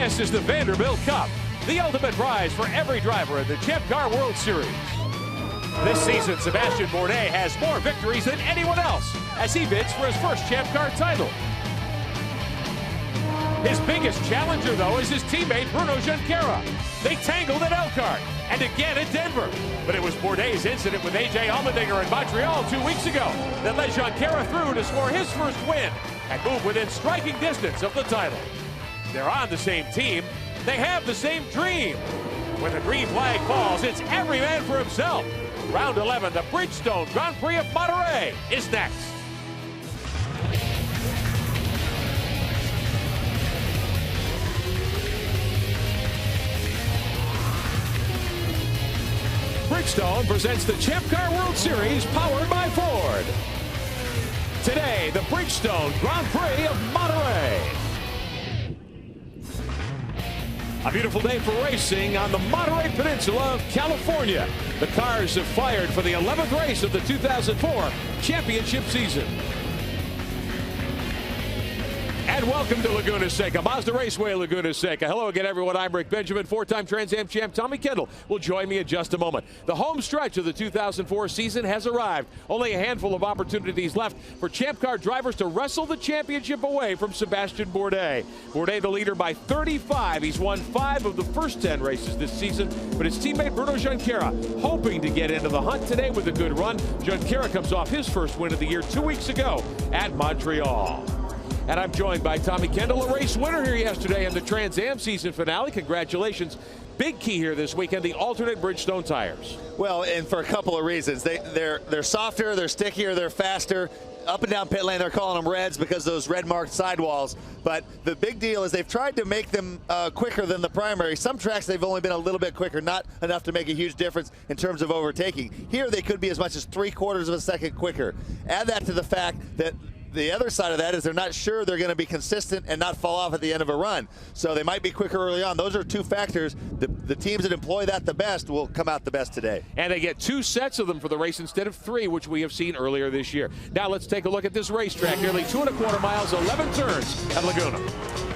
This is the Vanderbilt Cup, the ultimate prize for every driver in the Champ Car World Series. This season, Sebastian Bourdais has more victories than anyone else as he bids for his first Champ Car title. His biggest challenger, though, is his teammate Bruno Junqueira. They tangled at Elkhart and again at Denver. But it was Bourdais' incident with A.J. Allmendinger in Montreal 2 weeks ago that led Junqueira through to score his first win and move within striking distance of the title. They're on the same team. They have the same dream. When the green flag falls, it's every man for himself. Round 11, the Bridgestone Grand Prix of Monterey is next. Bridgestone presents the Champ Car World Series powered by Ford. Today, the Bridgestone Grand Prix of Monterey. A beautiful day for racing on the Monterey Peninsula of California. The cars have fired for the 11th race of the 2004 championship season. And welcome to Laguna Seca, Mazda Raceway, Laguna Seca. Hello again, everyone. I'm Rick Benjamin. Four-time Trans Am champ Tommy Kendall will join me in just a moment. The home stretch of the 2004 season has arrived. Only a handful of opportunities left for Champ Car drivers to wrestle the championship away from Sebastian Bourdais. Bourdais, the leader by 35. He's won 5 of the first 10 races this season, but his teammate Bruno Junqueira hoping to get into the hunt today with a good run. Junqueira comes off his first win of the year 2 weeks ago at Montreal. And I'm joined by Tommy Kendall, a race winner here yesterday in the Trans Am season finale. Congratulations. Big key here this weekend, the alternate Bridgestone tires. Well, and for a couple of reasons. They're softer, they're stickier, they're faster. Up and down pit lane, they're calling them reds because of those red-marked sidewalls. But the big deal is they've tried to make them quicker than the primary. Some tracks, they've only been a little bit quicker, not enough to make a huge difference in terms of overtaking. Here, they could be as much as 3/4 of a second quicker. Add that to the fact that the other side of that is they're not sure they're going to be consistent and not fall off at the end of a run. So they might be quicker early on. Those are two factors. The teams that employ that the best will come out the best today. And they get 2 sets of them for the race instead of 3, which we have seen earlier this year. Now let's take a look at this racetrack. Nearly 2¼ miles, 11 turns at Laguna.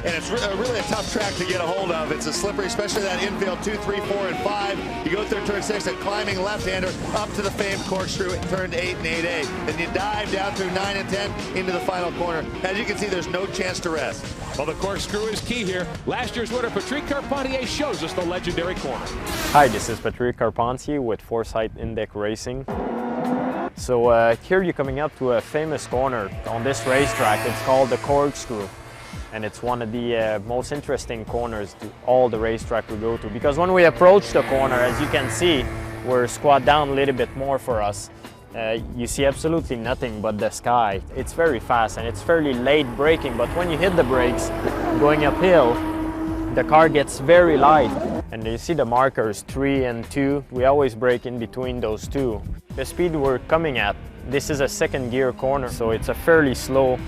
And it's really a tough track to get a hold of. It's a slippery, especially that infield 2, 3, 4, and 5. You go through turn 6, a climbing left-hander up to the famed corkscrew at turn 8 and 8A. Then you dive down through 9 and 10 into the final corner. As you can see, there's no chance to rest. Well, the corkscrew is key here. Last year's winner, Prix Carpentier, shows us the legendary corner. Hi, this is Prix Carpentier with Foresight Index Racing. So here you're coming up to a famous corner on this racetrack. It's called the corkscrew. And it's one of the most interesting corners to all the racetrack we go to, because when we approach the corner, as you can see, we're squat down a little bit more for us. You see absolutely nothing but the sky. It's very fast and it's fairly late braking, but when you hit the brakes going uphill, the car gets very light. And you see the markers 3 and 2. We always brake in between those 2. The speed we're coming at, this is a second gear corner, so it's a fairly slow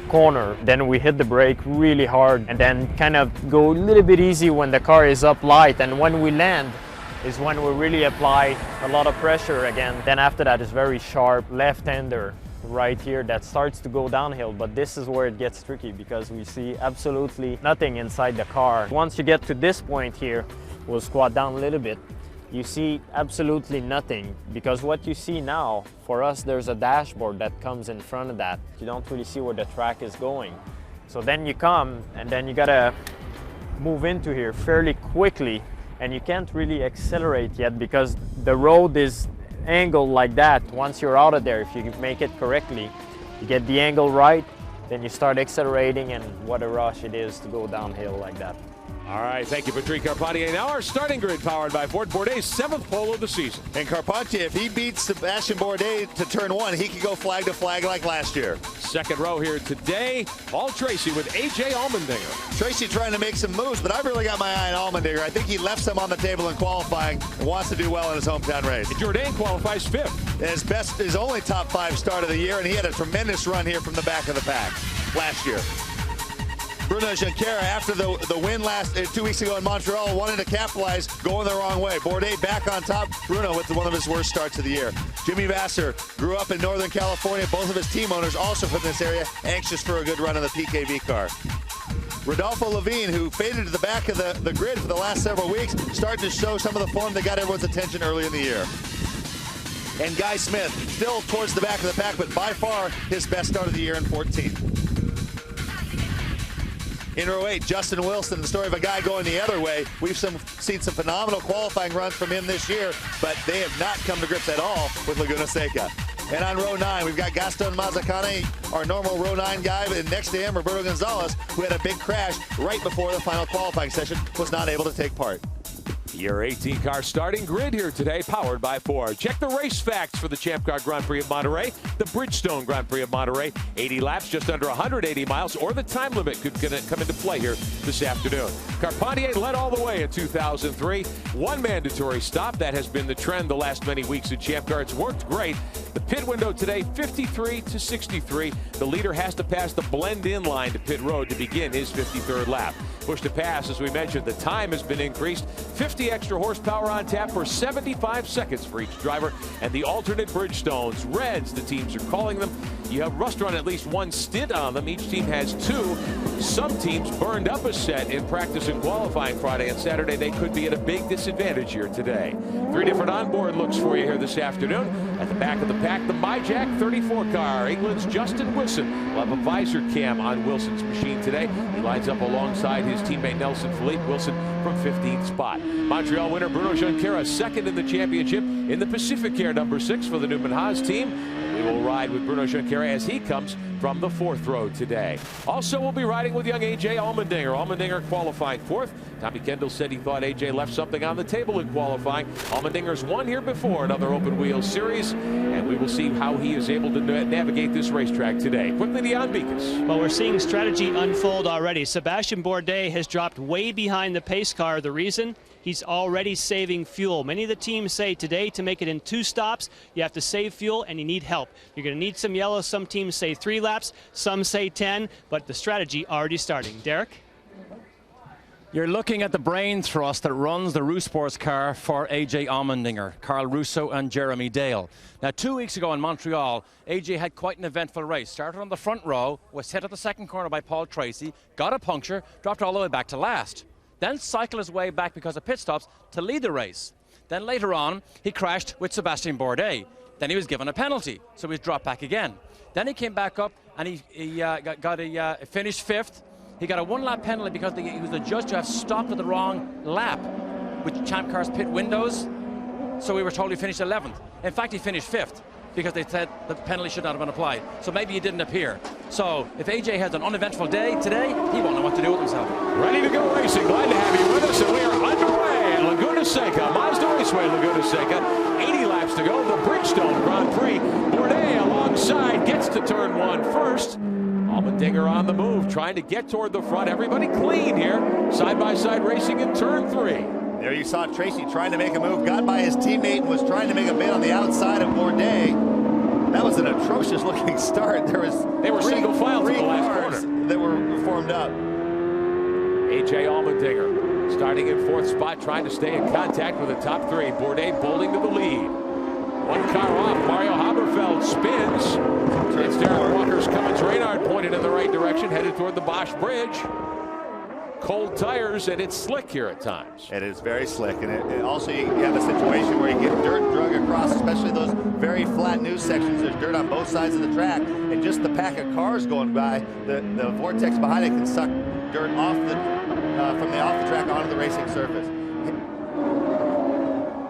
corner. Then we hit the brake really hard and then kind of go a little bit easy when the car is up light, and when we land is when we really apply a lot of pressure again. Then after that is very sharp left-hander right here that starts to go downhill, but this is where it gets tricky because we see absolutely nothing inside the car. Once you get to this point here, we'll squat down a little bit. You see absolutely nothing, because what you see now, for us, there's a dashboard that comes in front of that. You don't really see where the track is going. So then you come and then you gotta move into here fairly quickly, and you can't really accelerate yet because the road is angled like that. Once you're out of there, if you make it correctly, you get the angle right, then you start accelerating, and what a rush it is to go downhill like that. All right, thank you, Prix Carpentier. Now our starting grid powered by Ford. Bourdais' 7th pole of the season. And Carpentier, if he beats Sebastian Bourdais to turn 1, he could go flag to flag like last year. Second row here today, all Tracy with A.J. Allmendinger. Tracy trying to make some moves, but I've really got my eye on Allmendinger. I think he left some on the table in qualifying and wants to do well in his hometown race. Jourdain qualifies 5th. His only top 5 start of the year, and he had a tremendous run here from the back of the pack last year. Bruno Junqueira, after the win 2 weeks ago in Montreal, wanted to capitalize, going the wrong way. Bourdais back on top. Bruno with one of his worst starts of the year. Jimmy Vasser grew up in Northern California. Both of his team owners also from this area, anxious for a good run in the PKV car. Rodolfo Levine, who faded to the back of the grid for the last several weeks, starting to show some of the form that got everyone's attention early in the year. And Guy Smith, still towards the back of the pack, but by far his best start of the year in 14. In row 8, Justin Wilson, the story of a guy going the other way. We've seen some phenomenal qualifying runs from him this year, but they have not come to grips at all with Laguna Seca. And on row 9, we've got Gaston Mazzacane, our normal row 9 guy, but next to him, Roberto Gonzalez, who had a big crash right before the final qualifying session, was not able to take part. Your 18 car starting grid here today, powered by Ford. Check the race facts for the Champ Car Grand Prix of Monterey, the Bridgestone Grand Prix of Monterey. 80 laps, just under 180 miles, or the time limit could come into play here this afternoon. Carpentier led all the way in 2003. One mandatory stop. That has been the trend the last many weeks in Champ Car. It's worked great. The pit window today, 53 to 63. The leader has to pass the blend-in line to pit road to begin his 53rd lap. Push to pass, as we mentioned, the time has been increased. 50 extra horsepower on tap for 75 seconds for each driver. And the alternate Bridgestones, Reds, the teams are calling them. You have rust run at least one stint on them. Each team has 2. Some teams burned up a set in practice and qualifying Friday and Saturday. They could be at a big disadvantage here today. 3 different onboard looks for you here this afternoon. At the back of the pack, the MyJack 34 car. England's Justin Wilson will have a visor cam on Wilson's machine today. He lines up alongside his teammate Nelson Philippe. Wilson from 15th spot. Montreal winner Bruno Junqueira second in the championship in the Pacific Air number 6 for the Newman Haas team. We will ride with Bruno Junqueira as he comes from the 4th row today. Also, we'll be riding with young A.J. Allmendinger. Allmendinger qualifying 4th. Tommy Kendall said he thought A.J. left something on the table in qualifying. Allmendinger's won here before, another open wheel series, and we will see how he is able to navigate this racetrack today. Quickly, Dion Beekes. Well, we're seeing strategy unfold already. Sebastian Bourdais has dropped way behind the pace car. The reason? He's already saving fuel. Many of the teams say today to make it in 2 stops, you have to save fuel and you need help. You're going to need some yellow. Some teams say 3 laps, some say 10, but the strategy already starting. Derek? You're looking at the brain thrust that runs the Roo Sports car for A.J. Allmendinger, Carl Russo and Jeremy Dale. Now, 2 weeks ago in Montreal, A.J. had quite an eventful race. Started on the front row, was hit at the second corner by Paul Tracy, got a puncture, dropped all the way back to last. Then cycled his way back because of pit stops to lead the race. Then later on, he crashed with Sebastian Bourdais. Then he was given a penalty, so he was dropped back again. Then he came back up and he finished 5th. He got a 1-lap penalty because he was adjudged to have stopped at the wrong lap with Champ Car's pit windows. So we were told he finished 11th. In fact, he finished 5th because they said the penalty should not have been applied. So maybe he didn't appear. So if AJ has an uneventful day today, he won't know what to do with himself. Ready to go racing. Glad to have you with us, and we are underway at Laguna Seca. Mazda Raceway, Laguna Seca. 80 laps to go. The Bridgestone Grand Prix. Bourdais alongside gets to turn 1 first. Allmendinger on the move, trying to get toward the front. Everybody clean here. Side-by-side racing in turn 3. There you saw Tracy trying to make a move, got by his teammate and was trying to make a bid on the outside of Bourdais. That was an atrocious looking start. They were single file to the last corner that were formed up. A.J. Allmendinger starting in 4th spot, trying to stay in contact with the top 3. Bourdais bolting to the lead. 1 car off. Mario Haberfeld spins. It's Darren Walker's Cummins Reynard pointed in the right direction, headed toward the Bosch Bridge. Cold tires, and it's slick here at times. It is very slick, and it also you have a situation where you get dirt drug across, especially those very flat news sections. There's dirt on both sides of the track, and just the pack of cars going by, the vortex behind it can suck dirt off from the off the track onto the racing surface.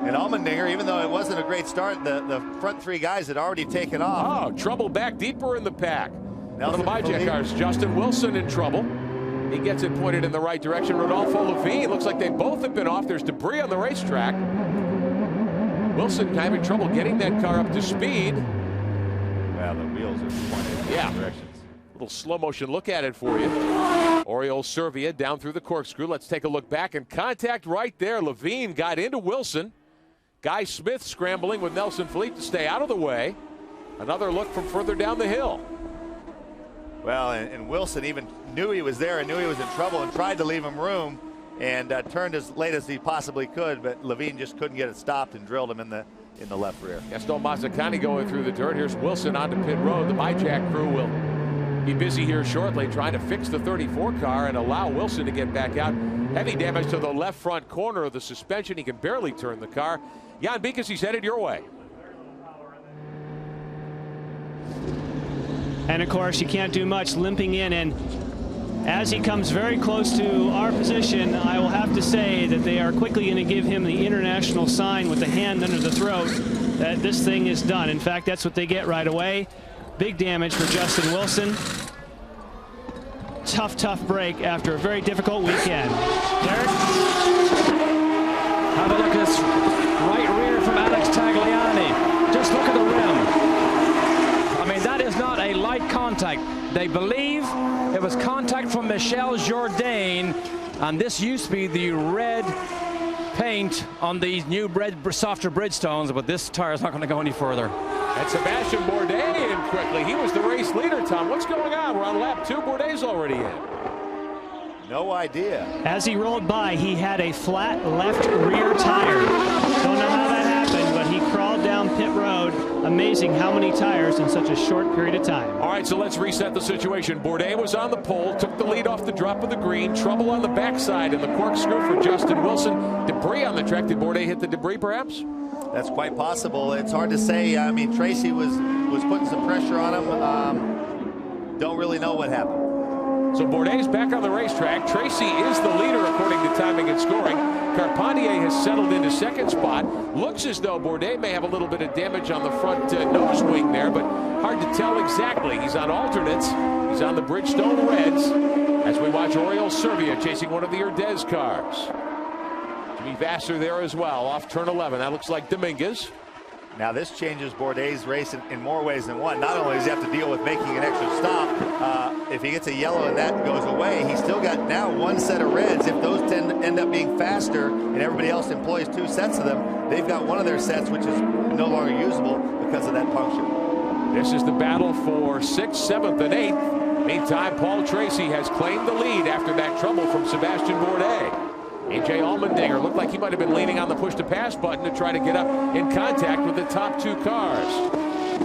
And Allmendinger, even though it wasn't a great start, the front 3 guys had already taken off. Oh, trouble back deeper in the pack. One of the Nelson MyJack cars, Justin Wilson, in trouble. He gets it pointed in the right direction. Rodolfo Levine, looks like they both have been off. There's debris on the racetrack. Wilson having trouble getting that car up to speed. Well, the wheels are pointed in different directions. Little slow motion look at it for you. Oriol Servia down through the corkscrew. Let's take a look back, and contact right there. Levine got into Wilson. Guy Smith scrambling with Nelson Philippe to stay out of the way. Another look from further down the hill. Well, and Wilson even knew he was there and knew he was in trouble and tried to leave him room and turned as late as he possibly could, but Levine just couldn't get it stopped and drilled him in the left rear. Gaston Mazzacane going through the dirt. Here's Wilson onto pit road. The MyJack crew will be busy here shortly trying to fix the 34 car and allow Wilson to get back out. Heavy damage to the left front corner of the suspension. He can barely turn the car. Jan Beekes, he's headed your way. And of course, you can't do much, limping in, and as he comes very close to our position, I will have to say that they are quickly going to give him the international sign with the hand under the throat that this thing is done. In fact, that's what they get right away. Big damage for Justin Wilson. Tough break after a very difficult weekend. Derek? Have a look at this right rear from Alex Tagliani. Just look at the rim. I mean, that is not a light contact. They believe it was contact from Michel Jourdain, and this used to be the red paint on these new softer Bridgestones, but this tire is not going to go any further. And Sebastian Bourdais in quickly. He was the race leader, Tom. What's going on? We're on lap 2. Bourdais already in. No idea. As he rolled by, he had a flat left rear tire. Don't know how that happened, but he crawled down pit road. Amazing how many tires in such a short period of time. All right, so let's reset the situation. Bourdais was on the pole, took the lead off the drop of the green. Trouble on the backside in the corkscrew for Justin Wilson. Debris on the track. Did Bourdais hit the debris, perhaps? That's quite possible. It's hard to say. I mean, Tracy was putting some pressure on him. Don't really know what happened. So Bourdais back on the racetrack. Tracy is the leader according to timing and scoring. Carpentier has settled into second spot. Looks as though Bourdais may have a little bit of damage on the front nose wing there, but hard to tell exactly. He's on alternates. He's on the Bridgestone Reds as we watch Oriol Servia chasing one of the Urdez cars. Jimmy Vasser there as well, off turn 11. That looks like Dominguez. Now this changes Bourdais' race in more ways than one. Not only does he have to deal with making an extra stop, if he gets a yellow and that goes away, he's still got now one set of reds. If those end up being faster and everybody else employs 2 sets of them, they've got one of their sets which is no longer usable because of that puncture. This is the battle for 6th, 7th, and 8th. Meantime, Paul Tracy has claimed the lead after that trouble from Sebastian Bourdais. A.J. Allmendinger looked like he might have been leaning on the push-to-pass button to try to get up in contact with the top 2 cars.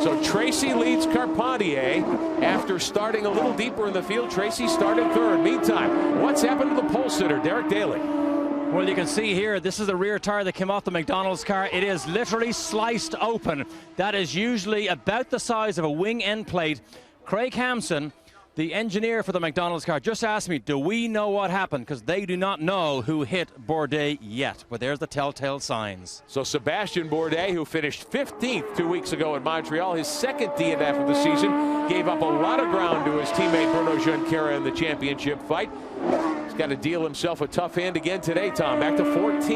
So Tracy leads Carpentier after starting a little deeper in the field. Tracy started 3rd. Meantime, what's happened to the pole sitter, Derek Daly? Well, you can see here, this is the rear tire that came off the McDonald's car. It is literally sliced open. That is usually about the size of a wing end plate. Craig Hampson, the engineer for the McDonald's car, just asked me, do we know what happened? Because they do not know who hit Bourdais yet. But there's the telltale signs. So Sebastian Bourdais, who finished 15th 2 weeks ago in Montreal, his second DNF of the season, gave up a lot of ground to his teammate Bruno Junqueira in the championship fight. He's got to deal himself a tough hand again today, Tom. Back to 14th.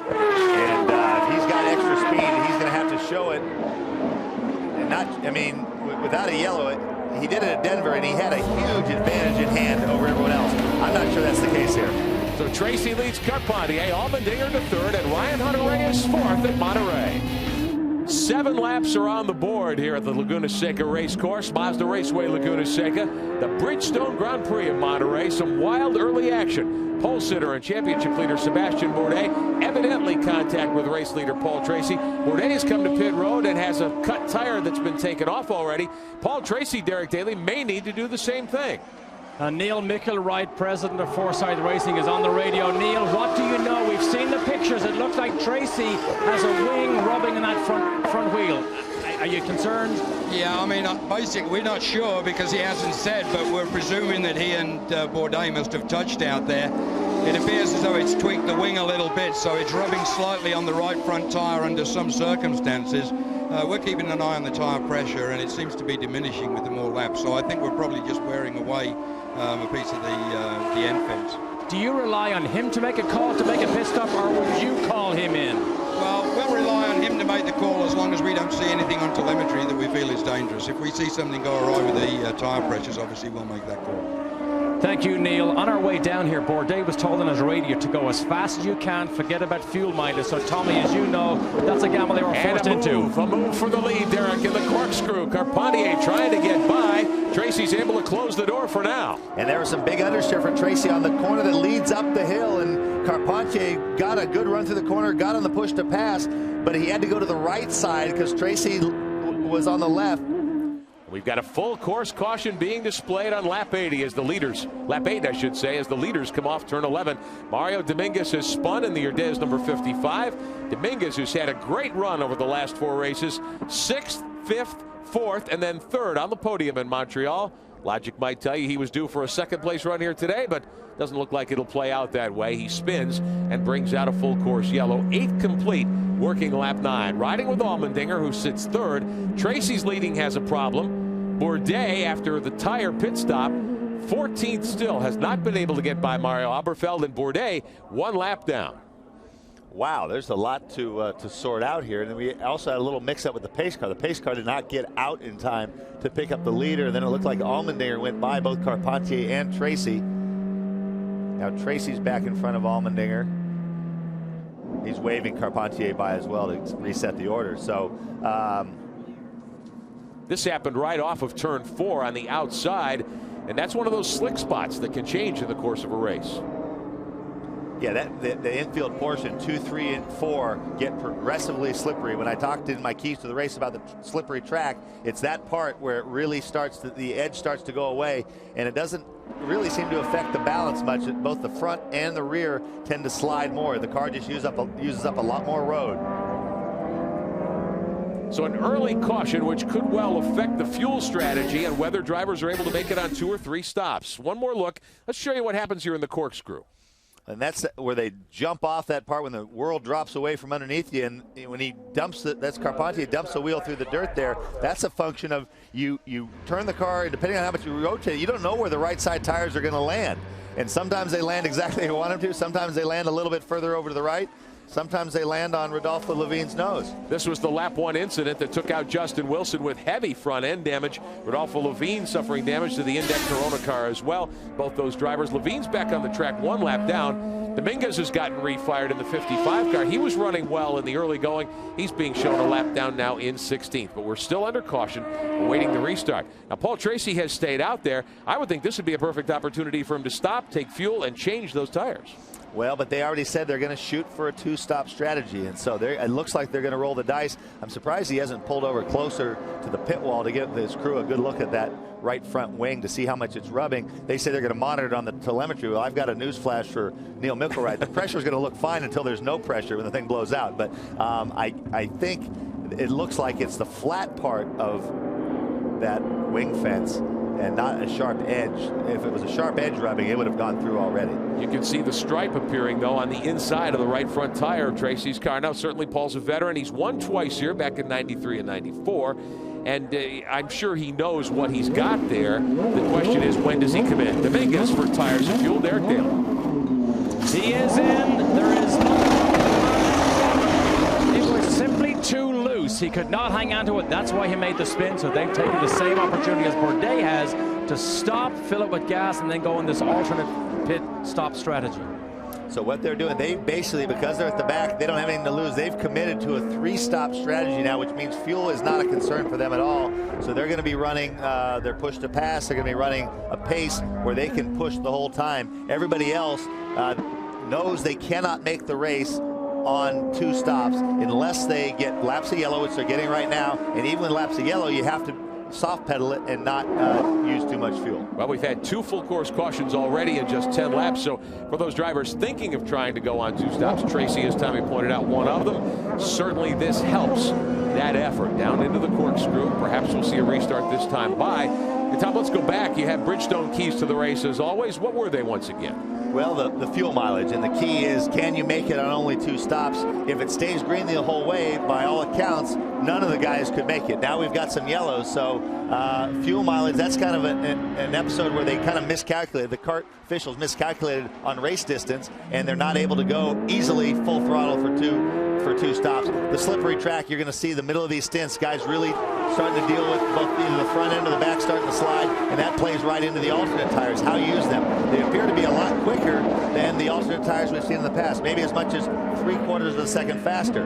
And if he's got extra speed, he's going to have to show it. And not, I mean, without a yellow, he did it at Denver, and he had a huge advantage in hand over everyone else. I'm not sure that's the case here. So Tracy leads Carpentier, Allmendinger to 3rd, and Ryan Hunter-Reyes 4th at Monterey. 7 laps are on the board here at the Laguna Seca race course. Mazda Raceway, Laguna Seca. The Bridgestone Grand Prix of Monterey. Some wild early action. Pole sitter and championship leader Sebastian Bourdais evidently contact with race leader Paul Tracy. Bourdais has come to pit road and has a cut tire that's been taken off already. Paul Tracy, Derek Daly, may need to do the same thing. Neil Mickelwright, president of Forsyth Racing, is on the radio. Neil, what do you know? We've seen the pictures. It looks like Tracy has a wing rubbing in that front wheel. Are you concerned? Yeah, I mean, basically, we're not sure because he hasn't said, but we're presuming that he and Bourdais must have touched out there. It appears as though it's tweaked the wing a little bit, so it's rubbing slightly on the right front tire under some circumstances. We're keeping an eye on the tire pressure, and it seems to be diminishing with the more laps, so I think we're probably just wearing away a piece of the end fence. Do you rely on him to make a call to make a pit stop, or would you call him in? Well, we'll rely on him to make the call as long as we don't see anything on telemetry that we feel is dangerous. If we see something go awry with the tire pressures, obviously we'll make that call. Thank you, Neil. On our way down here, Bourdais was told on his radio to go as fast as you can, forget about fuel mileage. So, Tommy, as you know, that's a gamble they were forced into. A move for the lead, Derek, in the corkscrew. Carpentier trying to get by. Tracy's able to close the door for now. And there was some big understeer for Tracy on the corner that leads up the hill, and Carpentier got a good run through the corner, got on the push to pass, but he had to go to the right side because Tracy was on the left. We've got a full course caution being displayed on lap 80 as the leaders, lap 8 I should say, as the leaders come off turn 11. Mario Dominguez has spun in the Urdez number 55. Dominguez, who's had a great run over the last 4 races, 6th, 5th, 4th, and then 3rd on the podium in Montreal. Logic might tell you he was due for a 2nd place run here today, but doesn't look like it'll play out that way. He spins and brings out a full course yellow. 8th complete, working lap 9. Riding with Allmendinger, who sits 3rd. Tracy's leading has a problem. Bourdais, after the tire pit stop, 14th still, has not been able to get by Mario Aberfeld, and Bourdais 1 lap down. Wow, there's a lot to sort out here. And then we also had a little mix-up with the pace car. The pace car did not get out in time to pick up the leader. Then it looked like Allmendinger went by both Carpentier and Tracy. Now Tracy's back in front of Allmendinger. He's waving Carpentier by as well to reset the order. So this happened right off of turn 4 on the outside, and that's one of those slick spots that can change in the course of a race. Yeah, the infield portion, 2, 3, and 4 get progressively slippery. When I talked in my keys to the race about the slippery track, it's that part where it really starts to, the edge starts to go away, and it doesn't really seem to affect the balance much. Both the front and the rear tend to slide more. The car just uses up a lot more road. So an early caution, which could well affect the fuel strategy and whether drivers are able to make it on 2 or 3 stops. One more look. Let's show you what happens here in the corkscrew. And that's where they jump off that part when the world drops away from underneath you. And when he dumps it, that's Carpentier dumps the wheel through the dirt there. That's a function of you turn the car, and depending on how much you rotate, you don't know where the right side tires are going to land. And sometimes they land exactly where you want them to. Sometimes they land a little bit further over to the right. Sometimes they land on Rodolfo Levine's nose. This was the lap 1 incident that took out Justin Wilson with heavy front end damage. Rodolfo Levine suffering damage to the Index Corona car as well. Both those drivers. Levine's back on the track 1 lap down. Dominguez has gotten refired in the 55 car. He was running well in the early going. He's being shown a lap down now in 16th, but we're still under caution, awaiting the restart. Now, Paul Tracy has stayed out there. I would think this would be a perfect opportunity for him to stop, take fuel, and change those tires. Well, but they already said they're going to shoot for a 2-stop strategy, and so it looks like they're going to roll the dice. I'm surprised he hasn't pulled over closer to the pit wall to give his crew a good look at that right front wing to see how much it's rubbing. They say they're going to monitor it on the telemetry. Well, I've got a news flash for Neil Milkelright. The pressure is going to look fine until there's no pressure when the thing blows out. But I think it looks like it's the flat part of that wing fence and not a sharp edge. If it was a sharp edge rubbing, it would have gone through already. You can see the stripe appearing, though, on the inside of the right front tire of Tracy's car. Now, certainly Paul's a veteran. He's won twice here, back in '93 and '94. And I'm sure he knows what he's got there. The question is, when does he come in? Dominguez for tires and fuel. Derek Taylor. He is in. There is no. It was simply too loose. He could not hang on to it. That's why he made the spin. So they've taken the same opportunity as Bourdais has to stop, fill it with gas, and then go in this alternate pit stop strategy. So what they're doing, they basically, because they're at the back, they don't have anything to lose. They've committed to a 3-stop strategy now, which means fuel is not a concern for them at all. So they're going to be running their push to pass. They're going to be running a pace where they can push the whole time. Everybody else knows they cannot make the race on 2 stops unless they get laps of yellow, which they're getting right now. And even with laps of yellow, you have to soft pedal it and not use too much fuel. Well, we've had 2 full course cautions already in just 10 laps. So for those drivers thinking of trying to go on 2 stops, Tracy, as Tommy pointed out, one of them. Certainly this helps that effort down into the corkscrew. Perhaps we'll see a restart this time by. And Tom, let's go back. You have Bridgestone keys to the race as always. What were they once again? Well, the fuel mileage, and the key is, can you make it on only 2 stops? If it stays green the whole way, by all accounts, none of the guys could make it. Now we've got some yellows, so fuel mileage, that's kind of an episode where they kind of miscalculated. The kart officials miscalculated on race distance, and they're not able to go easily full throttle for two stops. The slippery track, you're going to see the middle of these stints, guys really starting to deal with both either the front end or the back starting to slide, and that plays right into the alternate tires, how you use them. They appear to be a lot quicker than the alternate tires we've seen in the past, maybe as much as 3/4 of a second faster.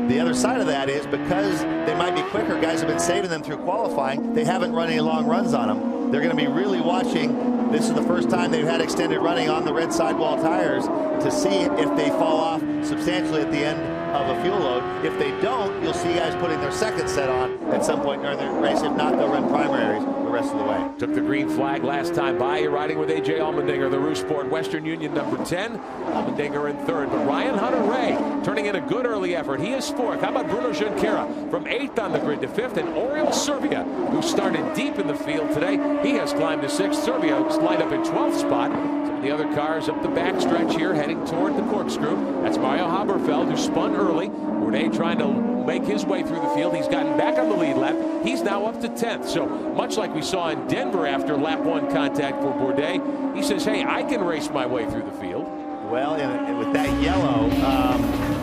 The other side of that is, because they might be quicker, guys have been saving them through qualifying, they haven't run any long runs on them. They're going to be really watching. This is the first time they've had extended running on the red sidewall tires to see if they fall off substantially at the end of a fuel load. If they don't, you'll see guys putting their second set on at some point during the race. If not, they'll run primaries the rest of the way. Took the green flag last time by. You're riding with A.J. Allmendinger, the Roosport Western Union number 10. Allmendinger in third, but Ryan Hunter-Reay turning in a good early effort. He is fourth. How about Bruno Junqueira from 8th on the grid to 5th, and Oriol Servia, who started deep in the field today. He has climbed to 6th. Servia lined up in 12th spot. Some of the other cars up the backstretch here heading toward the corkscrew. That's Mario Haberfeld, who spun early. Bourdais trying to make his way through the field. He's gotten back on the lead lap. He's now up to 10th. So much like we saw in Denver after lap 1 contact for Bourdais, he says, hey, I can race my way through the field. Well, and with that yellow,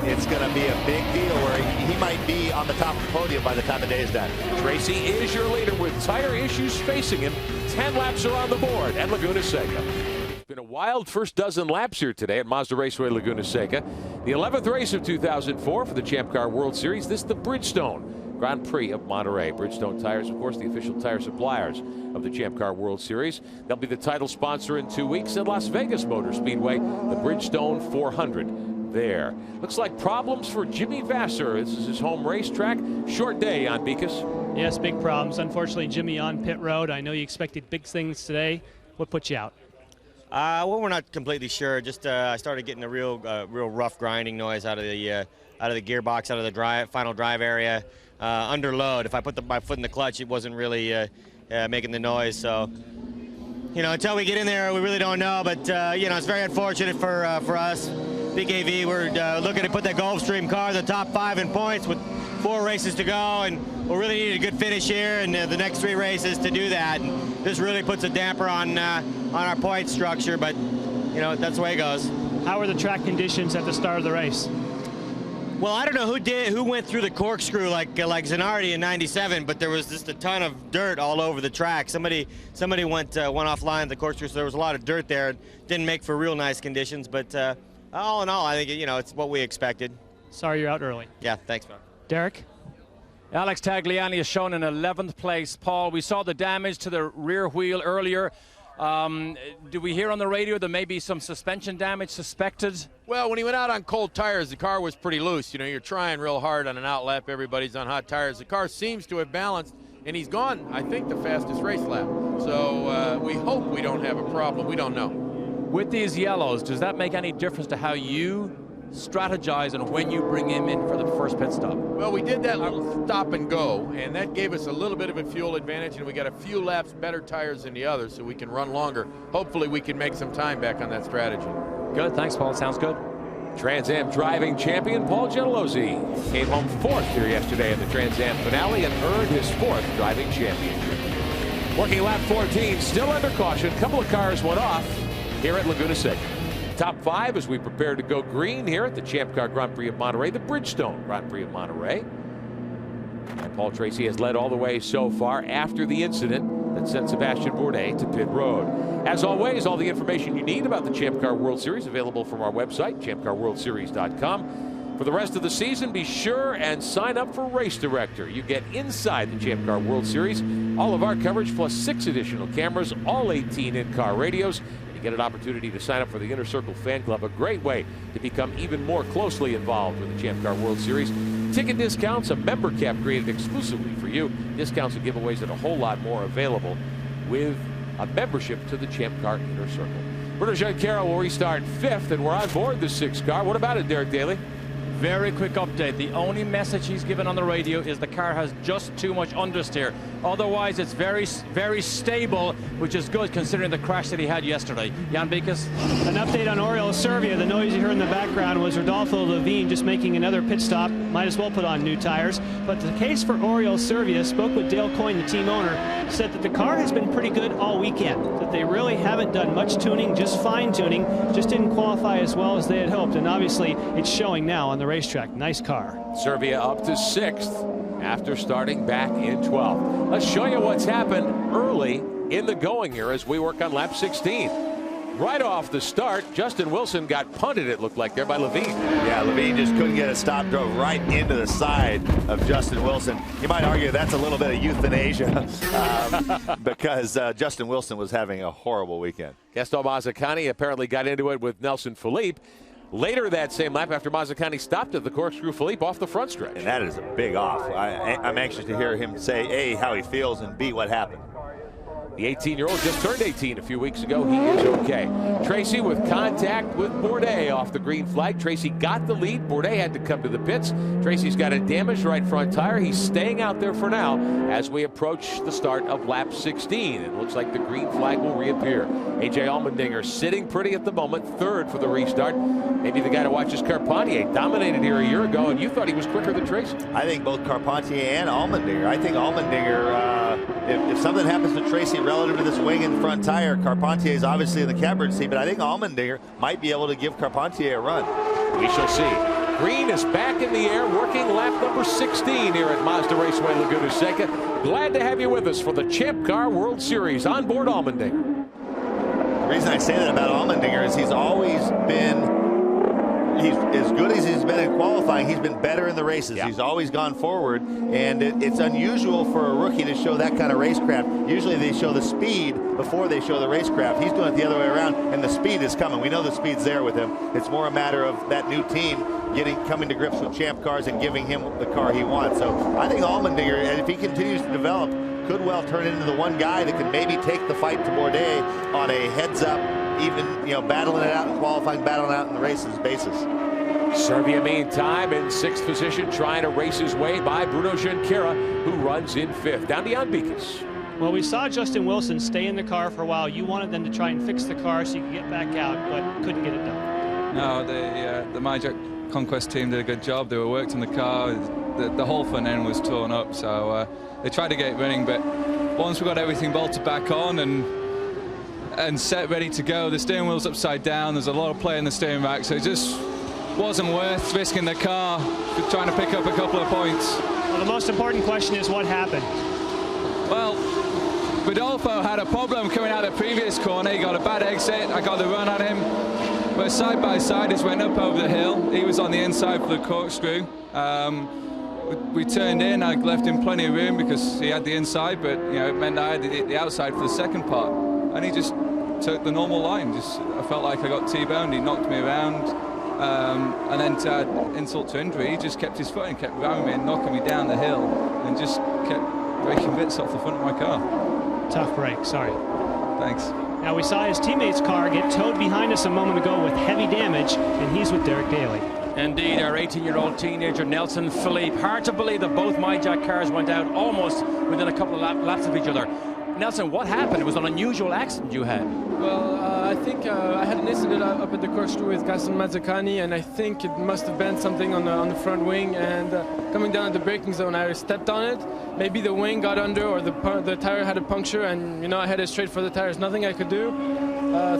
it's going to be a big deal where he might be on the top of the podium by the time the day is done. Tracy is your leader with tire issues facing him. 10 laps are on the board at Laguna Seca. It's been a wild first dozen laps here today at Mazda Raceway Laguna Seca. The 11th race of 2004 for the Champ Car World Series. This is the Bridgestone Grand Prix of Monterey. Bridgestone tires, of course, the official tire suppliers of the Champ Car World Series. They'll be the title sponsor in 2 weeks at Las Vegas Motor Speedway, the Bridgestone 400 there. Looks like problems for Jimmy Vasser. This is his home racetrack. Short day on Beekes. Yes, big problems. Unfortunately, Jimmy on pit road. I know you expected big things today. What put you out? Well, we're not completely sure. Just I started getting a real rough grinding noise out of the gearbox, out of the final drive area. Under load. If I put my foot in the clutch, it wasn't really making the noise. So, you know, until we get in there, we really don't know. But you know, it's very unfortunate for us. Big AV, we're looking to put that Gulfstream car in the top 5 in points with 4 races to go, and we'll really need a good finish here and the next 3 races to do that. And this really puts a damper on our point structure, but you know, that's the way it goes. How were the track conditions at the start of the race? Well, I don't know who went through the corkscrew like Zanardi in '97, but there was just a ton of dirt all over the track. Somebody went offline at the corkscrew, so there was a lot of dirt there. It didn't make for real nice conditions, but all in all, I think it's what we expected. Sorry you're out early. Yeah, thanks, man. Derek? Alex Tagliani is shown in 11th place. Paul, we saw the damage to the rear wheel earlier. Do we hear on the radio there may be some suspension damage suspected? Well, when he went out on cold tires, the car was pretty loose. You know, you're trying real hard on an out lap. Everybody's on hot tires. The car seems to have balanced, and he's gone, I think, the fastest race lap. So we hope we don't have a problem. We don't know. With these yellows, does that make any difference to how you strategize and when you bring him in for the first pit stop? Well, we did that little stop and go, and that gave us a little bit of a fuel advantage, and we got a few laps better tires than the others, so we can run longer. Hopefully we can make some time back on that strategy. Good, thanks, Paul. Sounds good. Trans Am driving champion Paul Gentilozzi came home 4th here yesterday in the Trans Am finale and earned his 4th driving championship. Working lap 14, still under caution. A couple of cars went off here at Laguna Seca. Top 5 as we prepare to go green here at the Champ Car Grand Prix of Monterey, the Bridgestone Grand Prix of Monterey. And Paul Tracy has led all the way so far after the incident that sent Sebastian Bourdais to pit road. As always, all the information you need about the Champ Car World Series available from our website, champcarworldseries.com. For the rest of the season, be sure and sign up for Race Director. You get inside the Champ Car World Series, all of our coverage plus 6 additional cameras, all 18 in-car radios. Get an opportunity to sign up for the Inner Circle Fan Club, a great way to become even more closely involved with the Champ Car World Series. Ticket discounts, a member cap created exclusively for you. Discounts and giveaways and a whole lot more available with a membership to the Champ Car Inner Circle. Bruno Junqueira will restart 5th, and we're on board the 6th car. What about it, Derek Daly? Very quick update. The only message he's given on the radio is the car has just too much understeer. Otherwise, it's very, very stable, which is good considering the crash that he had yesterday. Jan Beekes? An update on Oriol Servia. The noise you heard in the background was Rodolfo Levine just making another pit stop. Might as well put on new tires. But the case for Oriol Servia, spoke with Dale Coyne, the team owner, said that the car has been pretty good all weekend. That they really haven't done much tuning, just fine tuning. Just didn't qualify as well as they had hoped. And obviously, it's showing now on the racetrack. Nice car. Servia up to 6th after starting back in 12th. Let's show you what's happened early in the going here as we work on lap 16. Right off the start, Justin Wilson got punted, it looked like, there by Levine. Yeah, Levine just couldn't get a stop, drove right into the side of Justin Wilson. You might argue that's a little bit of euthanasia because Justin Wilson was having a horrible weekend. Gaston Mazzacani apparently got into it with Nelson Philippe. Later that same lap, after Mazzacani stopped at the corkscrew, Philippe off the front stretch. And that is a big off. I'm anxious to hear him say, A, how he feels, and B, what happened. The 18-year-old just turned 18 a few weeks ago. He is okay. Tracy with contact with Bourdais off the green flag. Tracy got the lead. Bourdais had to come to the pits. Tracy's got a damaged right front tire. He's staying out there for now as we approach the start of lap 16. It looks like the green flag will reappear. A.J. Allmendinger sitting pretty at the moment, third for the restart. Maybe the guy to watch is Carpentier. Dominated here a year ago, and you thought he was quicker than Tracy. I think both Carpentier and Allmendinger. I think Allmendinger, if something happens to Tracy relative to this wing and front tire, Carpentier is obviously in the catbird seat, but I think Allmendinger might be able to give Carpentier a run. We shall see. Green is back in the air, working lap number 16 here at Mazda Raceway Laguna Seca. Glad to have you with us for the Champ Car World Series. On board Allmendinger. The reason I say that about Allmendinger is he's always been, as good as he's been in qualifying, he's been better in the races. Yeah. He's always gone forward, and it's unusual for a rookie to show that kind of racecraft. Usually they show the speed before they show the racecraft. He's doing it the other way around, and the speed is coming. We know the speed's there with him. It's more a matter of that new team coming to grips with Champ Cars and giving him the car he wants. So I think Allmendinger, if he continues to develop, could well turn into the one guy that could maybe take the fight to Bourdais on a heads-up, even battling it out in qualifying, battling it out in the races basis. Serbia meantime in 6th position, trying to race his way by Bruno Junqueira, who runs in 5th. Down to Jan Bikas. Well, we saw Justin Wilson stay in the car for a while. You wanted them to try and fix the car so you could get back out, but couldn't get it done. No, the MyJack Conquest team did a good job. They were worked on the car. The whole front end was torn up, so they tried to get it running, but once we got everything bolted back on and set ready to go, the steering wheel's upside down. There's a lot of play in the steering rack, so it just wasn't worth risking the car for trying to pick up a couple of points. Well, the most important question is what happened. Well, Rodolfo had a problem coming out of the previous corner. He got a bad exit. I got the run on him. But side by side, just went up over the hill. He was on the inside for the corkscrew. We turned in. I left him plenty of room because he had the inside, but it meant I had the outside for the second part. And he just took the normal line. I felt like I got T-boned. He knocked me around. And then to add insult to injury, he just kept his foot and kept ramming me and knocking me down the hill and just kept breaking bits off the front of my car. Tough break, sorry. Thanks. Now we saw his teammate's car get towed behind us a moment ago with heavy damage, and he's with Derek Daly. Indeed, our 18-year-old teenager Nelson Philippe. Hard to believe that both MyJack cars went out almost within a couple of laps of each other. Nelson, what happened? It was an unusual accident you had. Well, I think I had an incident up at the corkscrew with Gaston Mazzacani, and I think it must have been something on the front wing. And coming down at the braking zone, I stepped on it. Maybe the wing got under, or the tire had a puncture, and I headed straight for the tires. Nothing I could do.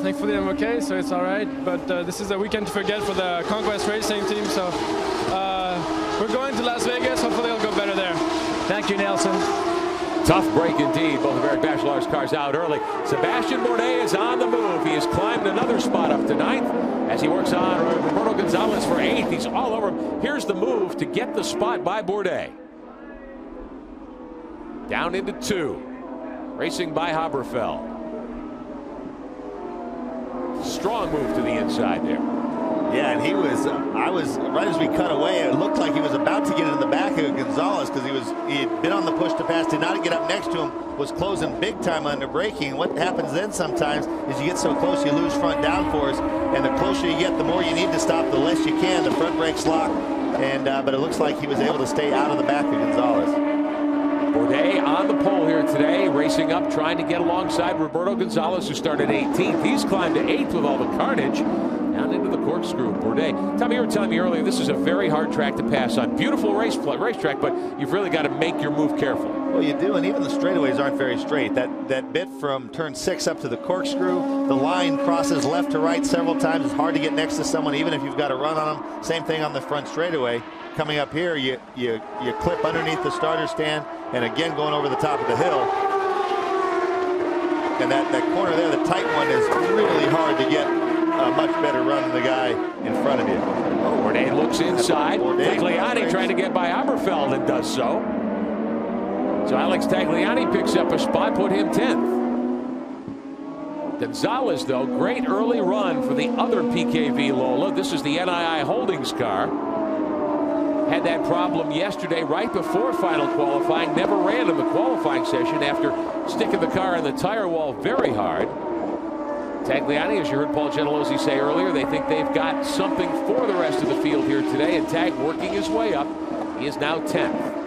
Thankfully, I'm okay, so it's all right. But this is a weekend to forget for the Conquest Racing team, so we're going to Las Vegas. Hopefully, it'll go better there. Thank you, Nelson. Tough break indeed. Both of Eric Bachelar's cars out early. Sebastian Bourdais is on the move. He has climbed another spot up to 9th as he works on Roberto Gonzalez for 8th. He's all over him. Here's the move to get the spot by Bourdais. Down into 2. Racing by Haberfeld. Strong move to the inside there. Yeah, and he was, right as we cut away, it looked like he was about to get in the back of Gonzalez because he had been on the push to pass, did not get up next to him, was closing big time under braking. What happens then sometimes is you get so close you lose front downforce, and the closer you get, the more you need to stop, the less you can. The front brakes lock, and but it looks like he was able to stay out of the back of Gonzalez. Bourdais on the pole here today, racing up, trying to get alongside Roberto Gonzalez, who started 18th. He's climbed to 8th with all the carnage. Down into the corkscrew. Bourdais. Tommy, you were telling me earlier, this is a very hard track to pass on. Beautiful racetrack, but you've really got to make your move carefully. Well, you do, and even the straightaways aren't very straight. That bit from turn 6 up to the corkscrew, the line crosses left to right several times. It's hard to get next to someone, even if you've got a run on them. Same thing on the front straightaway. Coming up here, you clip underneath the starter stand, and again going over the top of the hill. And that corner there, the tight one, is really hard to get a much better run than the guy in front of you. Oh, Bourdais looks inside. Tagliani trying to get by Haberfeld and does so. So Alex Tagliani picks up a spot, put him 10th. Gonzalez, though, great early run for the other PKV Lola. This is the NII Holdings car. Had that problem yesterday right before final qualifying. Never ran in the qualifying session after sticking the car in the tire wall very hard. Tagliani, as you heard Paul Gentilozzi say earlier, they think they've got something for the rest of the field here today, and Tag working his way up. He is now 10th.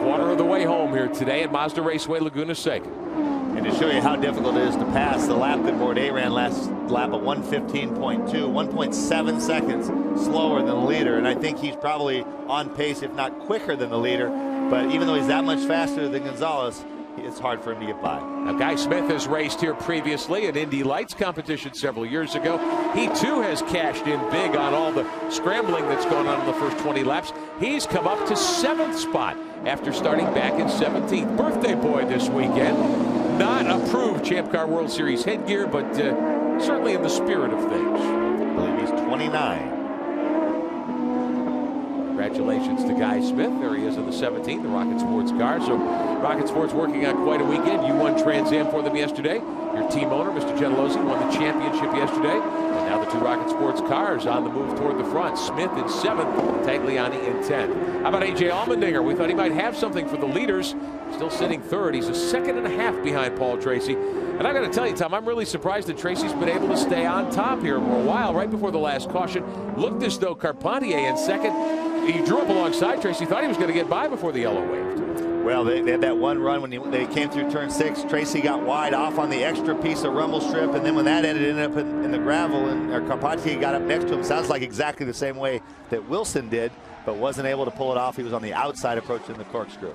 Quarter of the way home here today at Mazda Raceway, Laguna Seca. And to show you how difficult it is to pass, the lap that Bourdais ran last lap at 1:15.2, 1.7 seconds slower than the leader. And I think he's probably on pace, if not quicker than the leader. But even though he's that much faster than Gonzalez, it's hard for him to get by. Now, Guy Smith has raced here previously at Indy Lights competition several years ago. He too has cashed in big on all the scrambling that's going on in the first 20 laps. He's come up to 7th spot after starting back in 17th. Birthday boy this weekend. Not approved Champ Car World Series headgear, but certainly in the spirit of things. I believe he's 29. Congratulations to Guy Smith. There he is in the 17th, the Rocket Sports car. So Rocket Sports working on quite a weekend. You won Trans Am for them yesterday. Your team owner, Mr. Gentilozzi, won the championship yesterday. And now the two Rocket Sports cars on the move toward the front. Smith in 7th, Tagliani in 10th. How about A.J. Allmendinger? We thought he might have something for the leaders. Still sitting 3rd. He's a 2.5 behind Paul Tracy. And I got to tell you, Tom, I'm really surprised that Tracy's been able to stay on top here for a while, right before the last caution. Looked as though Carpentier in 2nd. He drew up alongside Tracy. Thought he was going to get by before the yellow waved. Well, they had that one run when they came through turn 6. Tracy got wide off on the extra piece of rumble strip, and then when that ended up in the gravel, and Carpentier got up next to him. Sounds like exactly the same way that Wilson did, but wasn't able to pull it off. He was on the outside approaching the corkscrew.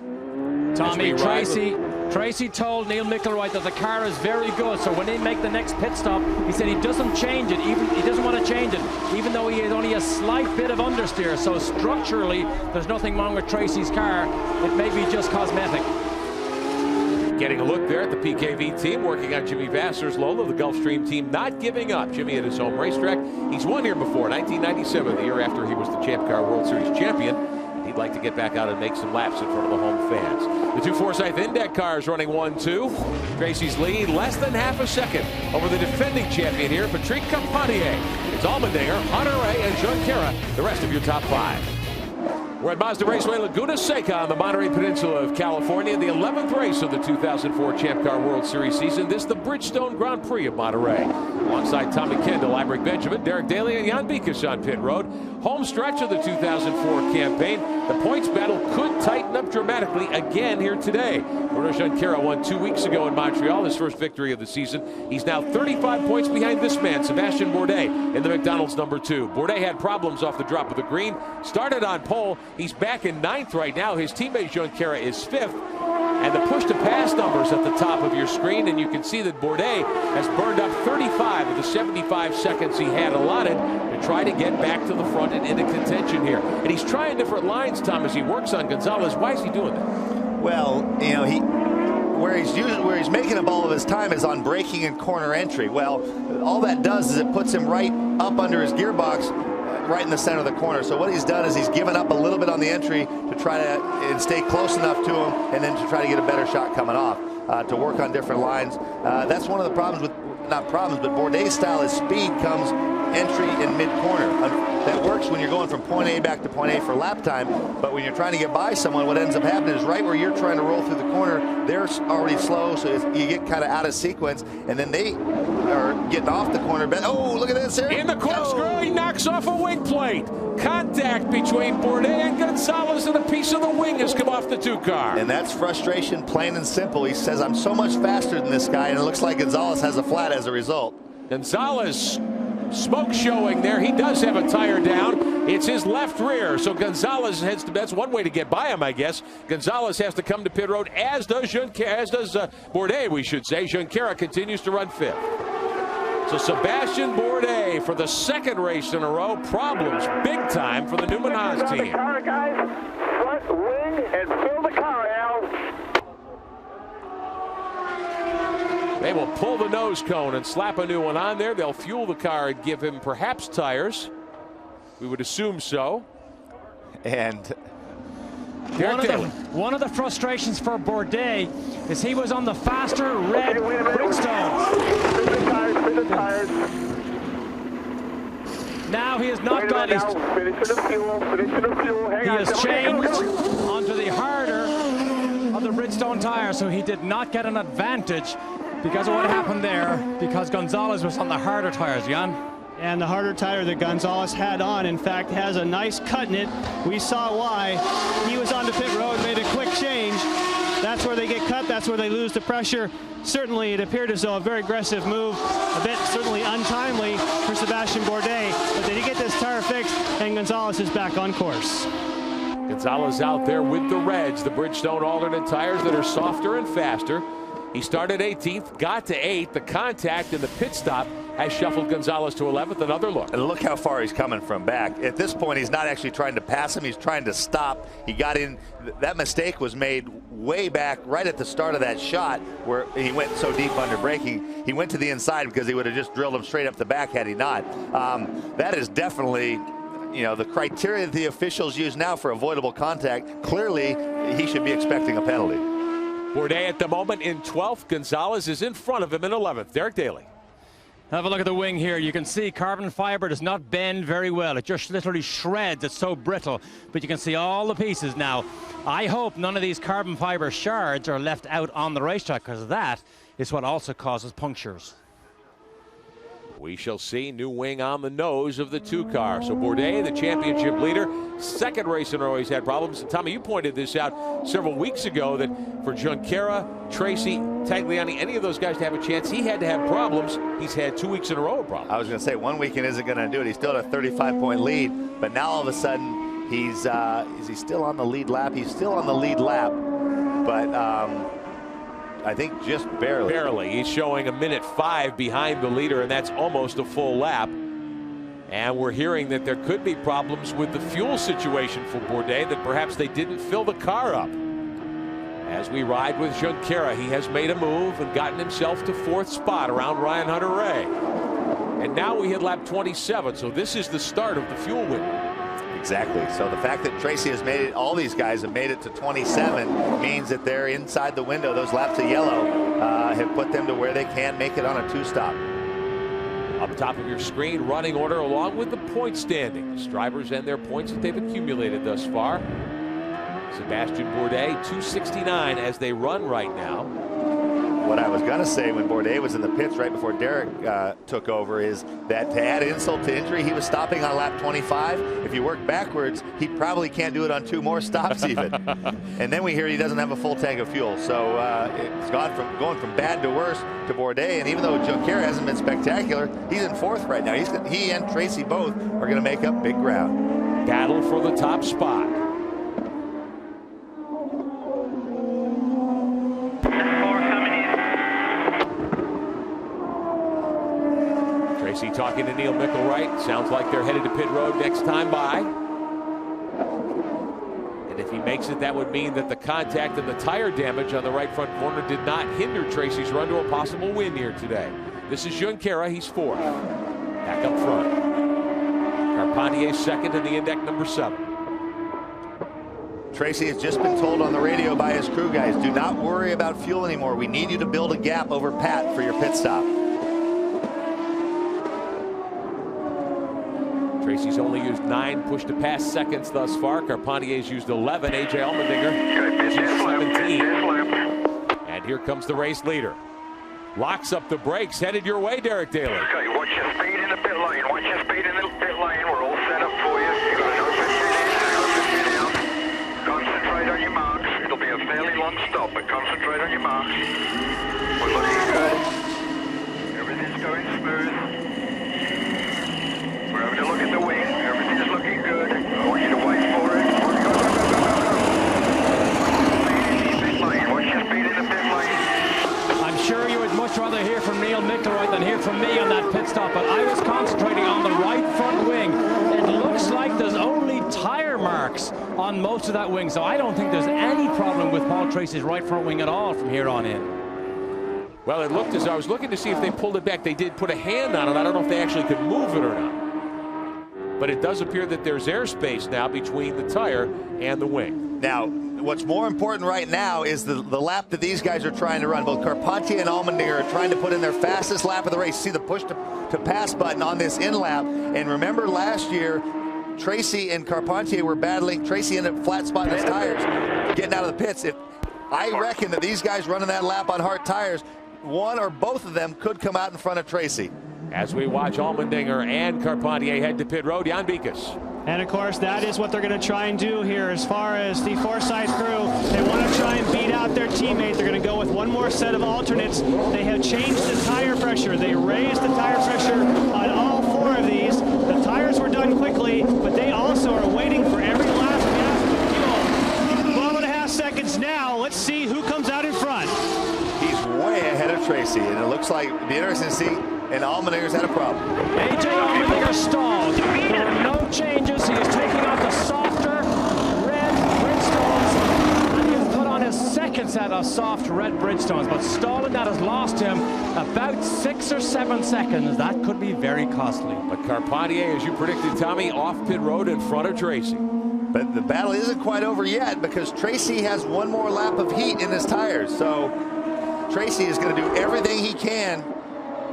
Tommy, Tracy told Neil Mickelroy that the car is very good, so when they make the next pit stop, he said he doesn't change it, he doesn't want to change it, even though he had only a slight bit of understeer. So structurally, there's nothing wrong with Tracy's car. It may be just cosmetic. Getting a look there at the PKV team, working on Jimmy Vasser's Lola, the Gulfstream team not giving up. Jimmy at his home racetrack. He's won here before, 1997, the year after he was the Champ Car World Series champion. He'd like to get back out and make some laps in front of the home fans. The two Forsyth Index cars running 1-2. Tracy's lead less than half a second over the defending champion here, Patrick Carpentier. It's Allmendinger, Honore, and Junqueira, the rest of your top 5. We're at Mazda Raceway, Laguna Seca on the Monterey Peninsula of California. The 11th race of the 2004 Champ Car World Series season. This is the Bridgestone Grand Prix of Monterey. Alongside Tommy Kendall, I'm Rick Benjamin, Derek Daly, and Jan Bikas on pit road. Home stretch of the 2004 campaign. The points battle could tighten up dramatically again here today. Bruno Junqueira won 2 weeks ago in Montreal, his first victory of the season. He's now 35 points behind this man, Sebastian Bourdais, in the McDonald's number 2. Bourdais had problems off the drop of the green. Started on pole. He's back in 9th right now. His teammate Junqueira is 5th. And the push-to-pass numbers at the top of your screen, and you can see that Bourdais has burned up 35 of the 75 seconds he had allotted to try to get back to the front and into contention here. And he's trying different lines, Tom, as he works on Gonzalez. Why is he doing that? Well, you know, where he's making up all of his time is on braking and corner entry. Well, all that does is it puts him right up under his gearbox, right in the center of the corner. So what he's done is he's given up a little bit on the entry to try to and stay close enough to him, and then to try to get a better shot coming off, to work on different lines. That's one of the problems with, not problems, but Bourdais' style is speed comes entry and mid-corner. That works when you're going from point A back to point A for lap time, but when you're trying to get by someone, what ends up happening is right where you're trying to roll through the corner, they're already slow, so you get kind of out of sequence, and then they are getting off the corner. Oh, look at this here. In the corkscrew, he knocks off a wing plate. Contact between Bourdais and Gonzalez, and a piece of the wing has come off the 2 car. And that's frustration, plain and simple. He says, I'm so much faster than this guy, and it looks like Gonzalez has a flat as a result. Gonzalez, smoke showing there. He does have a tire down. It's his left rear. So Gonzalez heads to, that's one way to get by him, I guess. Gonzalez has to come to pit road, as does Bourdais, we should say. Junqueira continues to run 5th. So Sebastian Bourdais for the 2nd race in a row. Problems big time for the Newman Haas team. The car, guys. Front wing and fill the car out. They will pull the nose cone and slap a new one on there. They'll fuel the car and give him perhaps tires. We would assume so. And One of the frustrations for Bourdais is he was on the faster red Bridgestone. Spin the tires. Now he has not got his... Finish the fuel. He has changed onto the harder of the Bridgestone tire, so he did not get an advantage because of what happened there, because Gonzalez was on the harder tires, Jan. And the harder tire that Gonzalez had on, in fact, has a nice cut in it. We saw why. He was on the pit road, made a quick change. That's where they get cut. That's where they lose the pressure. Certainly, it appeared as though a very aggressive move, a bit certainly untimely for Sebastian Bourdais. But did he get this tire fixed, and Gonzalez is back on course. Gonzalez out there with the Reds, the Bridgestone alternate tires that are softer and faster. He started 18th, got to 8th. The contact in the pit stop has shuffled Gonzalez to 11th. Another look. And look how far he's coming from back. At this point, he's not actually trying to pass him. He's trying to stop. He got in. That mistake was made way back right at the start of that shot where he went so deep under braking. He went to the inside because he would have just drilled him straight up the back had he not. That is definitely, you know, the criteria that the officials use now for avoidable contact. Clearly, he should be expecting a penalty. Bourdais at the moment in 12th. Gonzalez is in front of him in 11th. Derek Daly. Have a look at the wing here. You can see carbon fiber does not bend very well. It just literally shreds. It's so brittle. But you can see all the pieces now. I hope none of these carbon fiber shards are left out on the racetrack, because that is what also causes punctures. We shall see. New wing on the nose of the 2 car. So Bourdais, the championship leader, second race in a row he's had problems. And Tommy, you pointed this out several weeks ago that for Junqueira, Tracy, Tagliani, any of those guys to have a chance, he had to have problems. He's had 2 weeks in a row of problems. I was going to say, one weekend isn't going to do it. He's still at a 35-point lead, but now all of a sudden he's is he still on the lead lap? He's still on the lead lap, but I think just barely. Barely. He's showing 1:05 behind the leader, and that's almost a full lap. And we're hearing that there could be problems with the fuel situation for Bourdais, that perhaps they didn't fill the car up. As we ride with Junqueira, he has made a move and gotten himself to 4th spot around Ryan Hunter-Reay. And now we hit lap 27, so this is the start of the fuel window. Exactly. So the fact that Tracy has made it, all these guys have made it to 27, means that they're inside the window. Those laps of yellow have put them to where they can make it on a 2-stop. Up top of your screen, running order along with the point standings. Drivers and their points that they've accumulated thus far. Sebastian Bourdais, 269 as they run right now. What I was going to say when Bourdais was in the pits right before Derek took over is that, to add insult to injury, he was stopping on lap 25. If you work backwards, he probably can't do it on 2 more stops even. And then we hear he doesn't have a full tank of fuel. So it's going from bad to worse to Bourdais. And even though Junqueira hasn't been spectacular, he's in 4th right now. He and Tracy both are going to make up big ground. Battle for the top spot. Tracy talking to Neil Mickelwright. Sounds like they're headed to pit road next time by. And if he makes it, that would mean that the contact and the tire damage on the right front corner did not hinder Tracy's run to a possible win here today. This is Junqueira. He's 4th. Back up front. Carpentier 2nd in the index number 7. Tracy has just been told on the radio by his crew guys, do not worry about fuel anymore. We need you to build a gap over Pat for your pit stop. Tracy's only used 9 push-to-pass seconds thus far. Carpentier's used 11. A.J. Allmendinger has used 17. And here comes the race leader. Locks up the brakes. Headed your way, Derek Daly. Okay, watch your speed in the pit lane. Watch your speed in the pit lane. We're all set up for you. You've got an open pit in, open pit out. Concentrate on your marks. It'll be a fairly long stop, but concentrate on your marks. We're looking good. Everything's going smooth. We're having a look at the wing. Everything is looking good. I want you to wait for it. Watch your speed in the pit lane. I'm sure you would much rather hear from Neil Mickelwright than hear from me on that pit stop, but I was concentrating on the right front wing. It looks like there's only tire marks on most of that wing, so I don't think there's any problem with Paul Tracy's right front wing at all from here on in. Well, it looked as I was looking to see if they pulled it back. They did put a hand on it. I don't know if they actually could move it or not. But it does appear that there's airspace now between the tire and the wing. Now, what's more important right now is the lap that these guys are trying to run. Both Carpentier and Allmendinger are trying to put in their fastest lap of the race. See the push to pass button on this in lap. And remember last year, Tracy and Carpentier were battling. Tracy ended up flat spotting his tires, getting out of the pits. I reckon that these guys running that lap on hard tires, one or both of them could come out in front of Tracy. As we watch Allmendinger and Carpentier head to pit road, Jan Bikas. And of course, that is what they're going to try and do here as far as the Forsyth crew. They want to try and beat out their teammate. They're going to go with one more set of alternates. They have changed the tire pressure. They raised the tire pressure on all 4 of these. The tires were done quickly, but they also are waiting for every last gasp of fuel. 12.5 seconds now. Let's see who comes out in front. He's way ahead of Tracy, and it looks like it'll be interesting to see. And Allmendinger's had a problem. A.J. Allmendinger stalled. There are no changes. He is taking off the softer red Bridgestones, and he has put on his second set of soft red Bridgestones. But stalling that has lost him about 6 or 7 seconds. That could be very costly. But Carpentier, as you predicted, Tommy, off pit road in front of Tracy. But the battle isn't quite over yet because Tracy has one more lap of heat in his tires. So Tracy is going to do everything he can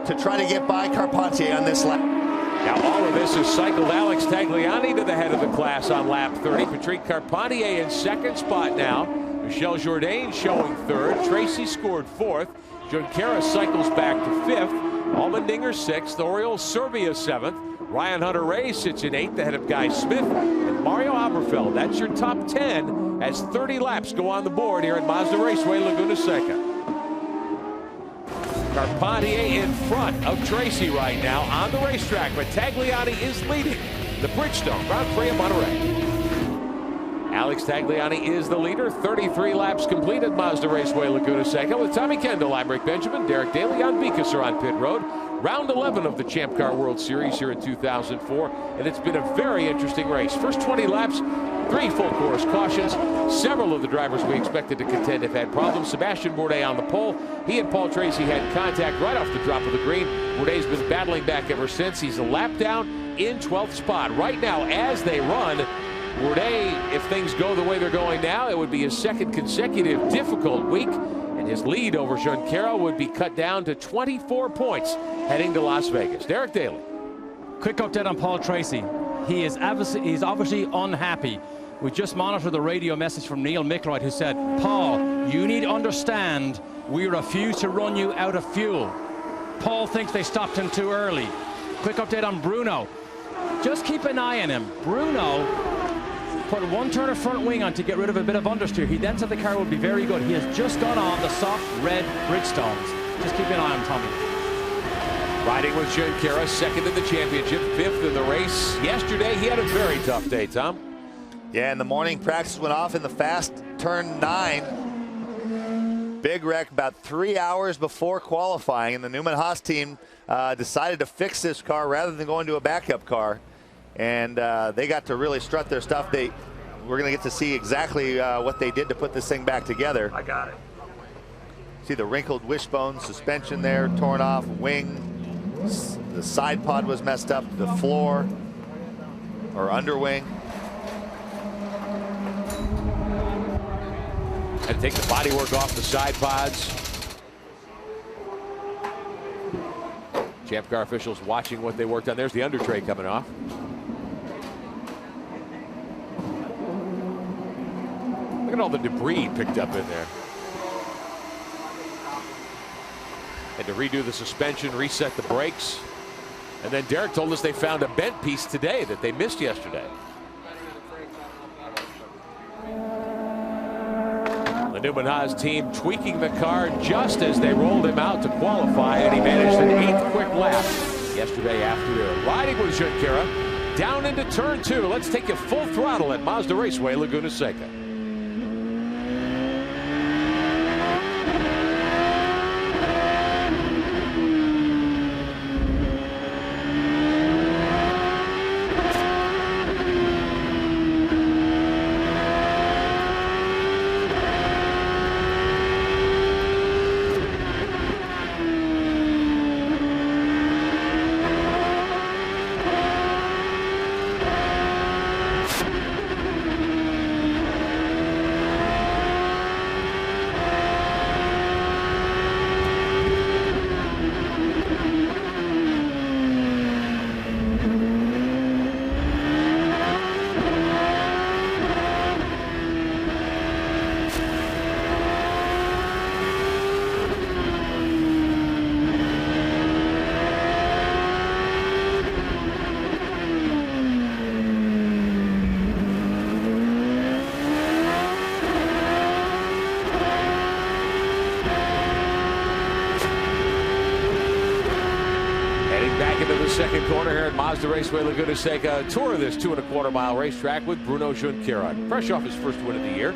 to try to get by Carpentier on this lap. Now all of this has cycled Alex Tagliani to the head of the class on lap 30. Patrick Carpentier in second spot now. Michel Jourdain showing third. Tracy scored fourth. Junqueira cycles back to fifth. Allmendinger sixth. Oriol Serbia seventh. Ryan Hunter-Reay sits in eighth ahead of Guy Smith. And Mario Aberfeld. That's your top 10 as 30 laps go on the board here at Mazda Raceway, Laguna Seca. Carpentier in front of Tracy right now on the racetrack, but Tagliani is leading the Bridgestone Grand Prix of Monterey. Alex Tagliani is the leader. 33 laps completed, Mazda Raceway, Laguna Seca. With Tommy Kendall, I'm Rick Benjamin. Derek Daly, Jan Bikas are on pit road. Round 11 of the Champ Car World Series here in 2004, and it's been a very interesting race. First 20 laps, 3 full course cautions. Several of the drivers we expected to contend have had problems. Sebastian Bourdais on the pole. He and Paul Tracy had contact right off the drop of the green. Bourdais been battling back ever since. He's a lap down in 12th spot. Right now, as they run, Bourdais, if things go the way they're going now, it would be his second consecutive difficult week. And his lead over Junqueira would be cut down to 24 points heading to Las Vegas. Derek Daly. Quick update on Paul Tracy. He's obviously unhappy. We just monitored the radio message from Neil Mickelroyd, who said, Paul, you need to understand we refuse to run you out of fuel. Paul thinks they stopped him too early. Quick update on Bruno. Just keep an eye on him. Bruno put one turn of front wing on to get rid of a bit of understeer. He then said the car would be very good. He has just gone on the soft red Bridgestones. Just keep an eye on Tommy. Riding with Junqueira, second in the championship, fifth in the race. Yesterday, he had a very tough day, Tom. Yeah, in the morning, practice went off in the fast turn 9. Big wreck about 3 hours before qualifying, and the Newman Haas team decided to fix this car rather than going to a backup car. And they got to really strut their stuff. We're going to get to see exactly what they did to put this thing back together. I got it. See the wrinkled wishbone suspension there, torn off, wing. The side pod was messed up, the floor or underwing. Had to take the bodywork off the side pods. Champ Car officials watching what they worked on. There's the under tray coming off. Look at all the debris picked up in there. Had to redo the suspension, reset the brakes. And then Derek told us they found a bent piece today that they missed yesterday. The Newman Haas team tweaking the car just as they rolled him out to qualify, and he managed an 8th quick lap yesterday afternoon. Riding with Junqueira down into turn 2. Let's take you full throttle at Mazda Raceway, Laguna Seca. into the second corner here at Mazda Raceway Laguna Seca. A tour of this 2.25 mile racetrack with Bruno Junqueira. Fresh off his first win of the year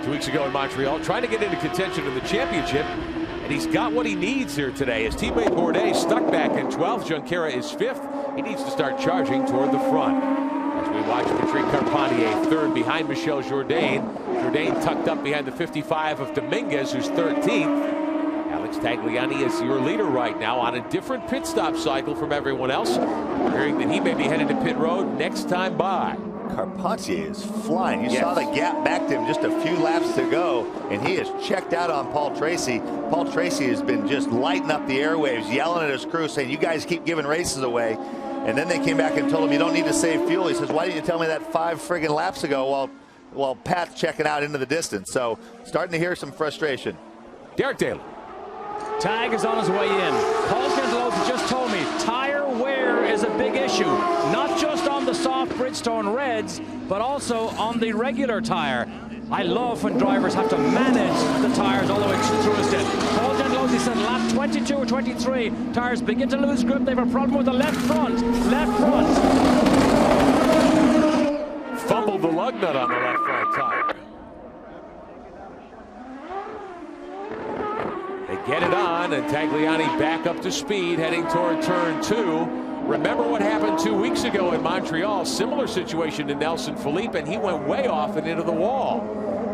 2 weeks ago in Montreal, trying to get into contention in the championship. And he's got what he needs here today. His teammate Bourdais stuck back in 12th. Junqueira is 5th. He needs to start charging toward the front. As we watch Prix Carpentier 3rd behind Michel Jourdain. Jourdain tucked up behind the 55 of Dominguez, who's 13th. Alex Tagliani is your leader right now on a different pit stop cycle from everyone else. Hearing that he may be headed to pit road next time by. Carpentier is flying. You saw the gap back to him, just a few laps to go, and he has checked out on Paul Tracy. Paul Tracy has been just lighting up the airwaves, yelling at his crew, saying, you guys keep giving races away. And then they came back and told him, you don't need to save fuel. He says, why didn't you tell me that 5 friggin' laps ago while Pat's checking out into the distance? So starting to hear some frustration. Derek Daly. Tag is on his way in. Paul Gentilozzi just told me tire wear is a big issue, not just on the soft Bridgestone Reds, but also on the regular tire. I love when drivers have to manage the tires all the way through a stint. Paul Gentilozzi said lap 22 or 23, tires begin to lose grip. They have a problem with the left front. Left front. Fumbled the lug nut on the left front tire. They get it on, and Tagliani back up to speed, heading toward turn 2. Remember what happened 2 weeks ago in Montreal? Similar situation to Nelson Philippe, and he went way off and into the wall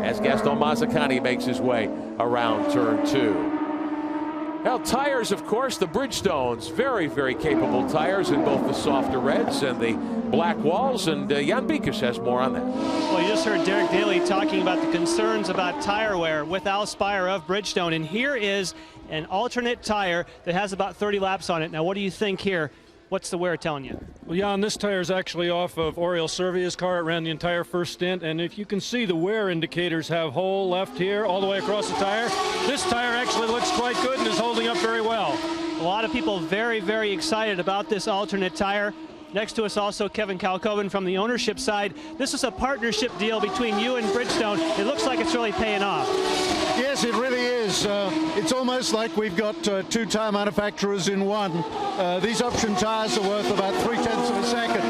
as Gaston Mazzacani makes his way around turn 2. Now, tires, of course, the Bridgestones, very, very capable tires in both the softer reds and the black walls, and Jan Bikus has more on that. Well, you just heard Derek Daly talking about the concerns about tire wear with Al Spire of Bridgestone, and here is an alternate tire that has about 30 laps on it. Now, what do you think here? What's the wear telling you? Well, Jan, this tire is actually off of Oriol Servia's car. It ran the entire first stint, and if you can see, the wear indicators have hole left here all the way across the tire. This tire actually looks quite good and is holding up very well. A lot of people very, very excited about this alternate tire. Next to us also Kevin Kalkoven from the ownership side. This is a partnership deal between you and Bridgestone. It looks like it's really paying off. Yes, it really is. It's almost like we've got 2 tire manufacturers in one. These option tires are worth about 0.3 of a second.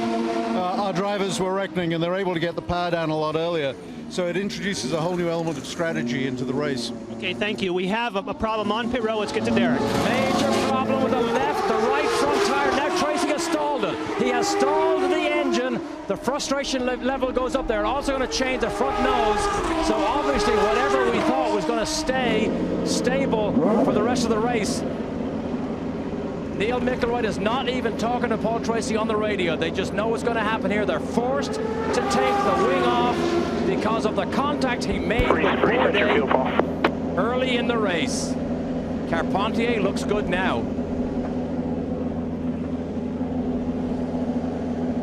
Our drivers were reckoning, and they're able to get the power down a lot earlier. So it introduces a whole new element of strategy into the race. Okay, thank you. We have a problem on pit road. Let's get to Derek. Major problem with the left, the right front tire. Now Tracy has stalled it. He has stalled the engine. The frustration level goes up there. Also going to change the front nose. So obviously whatever we thought was going to stay stable for the rest of the race. Neil Mickelroyd is not even talking to Paul Tracy on the radio. They just know what's going to happen here. They're forced to take the wing off because of the contact he made with Bourdais early in the race. Carpentier looks good now.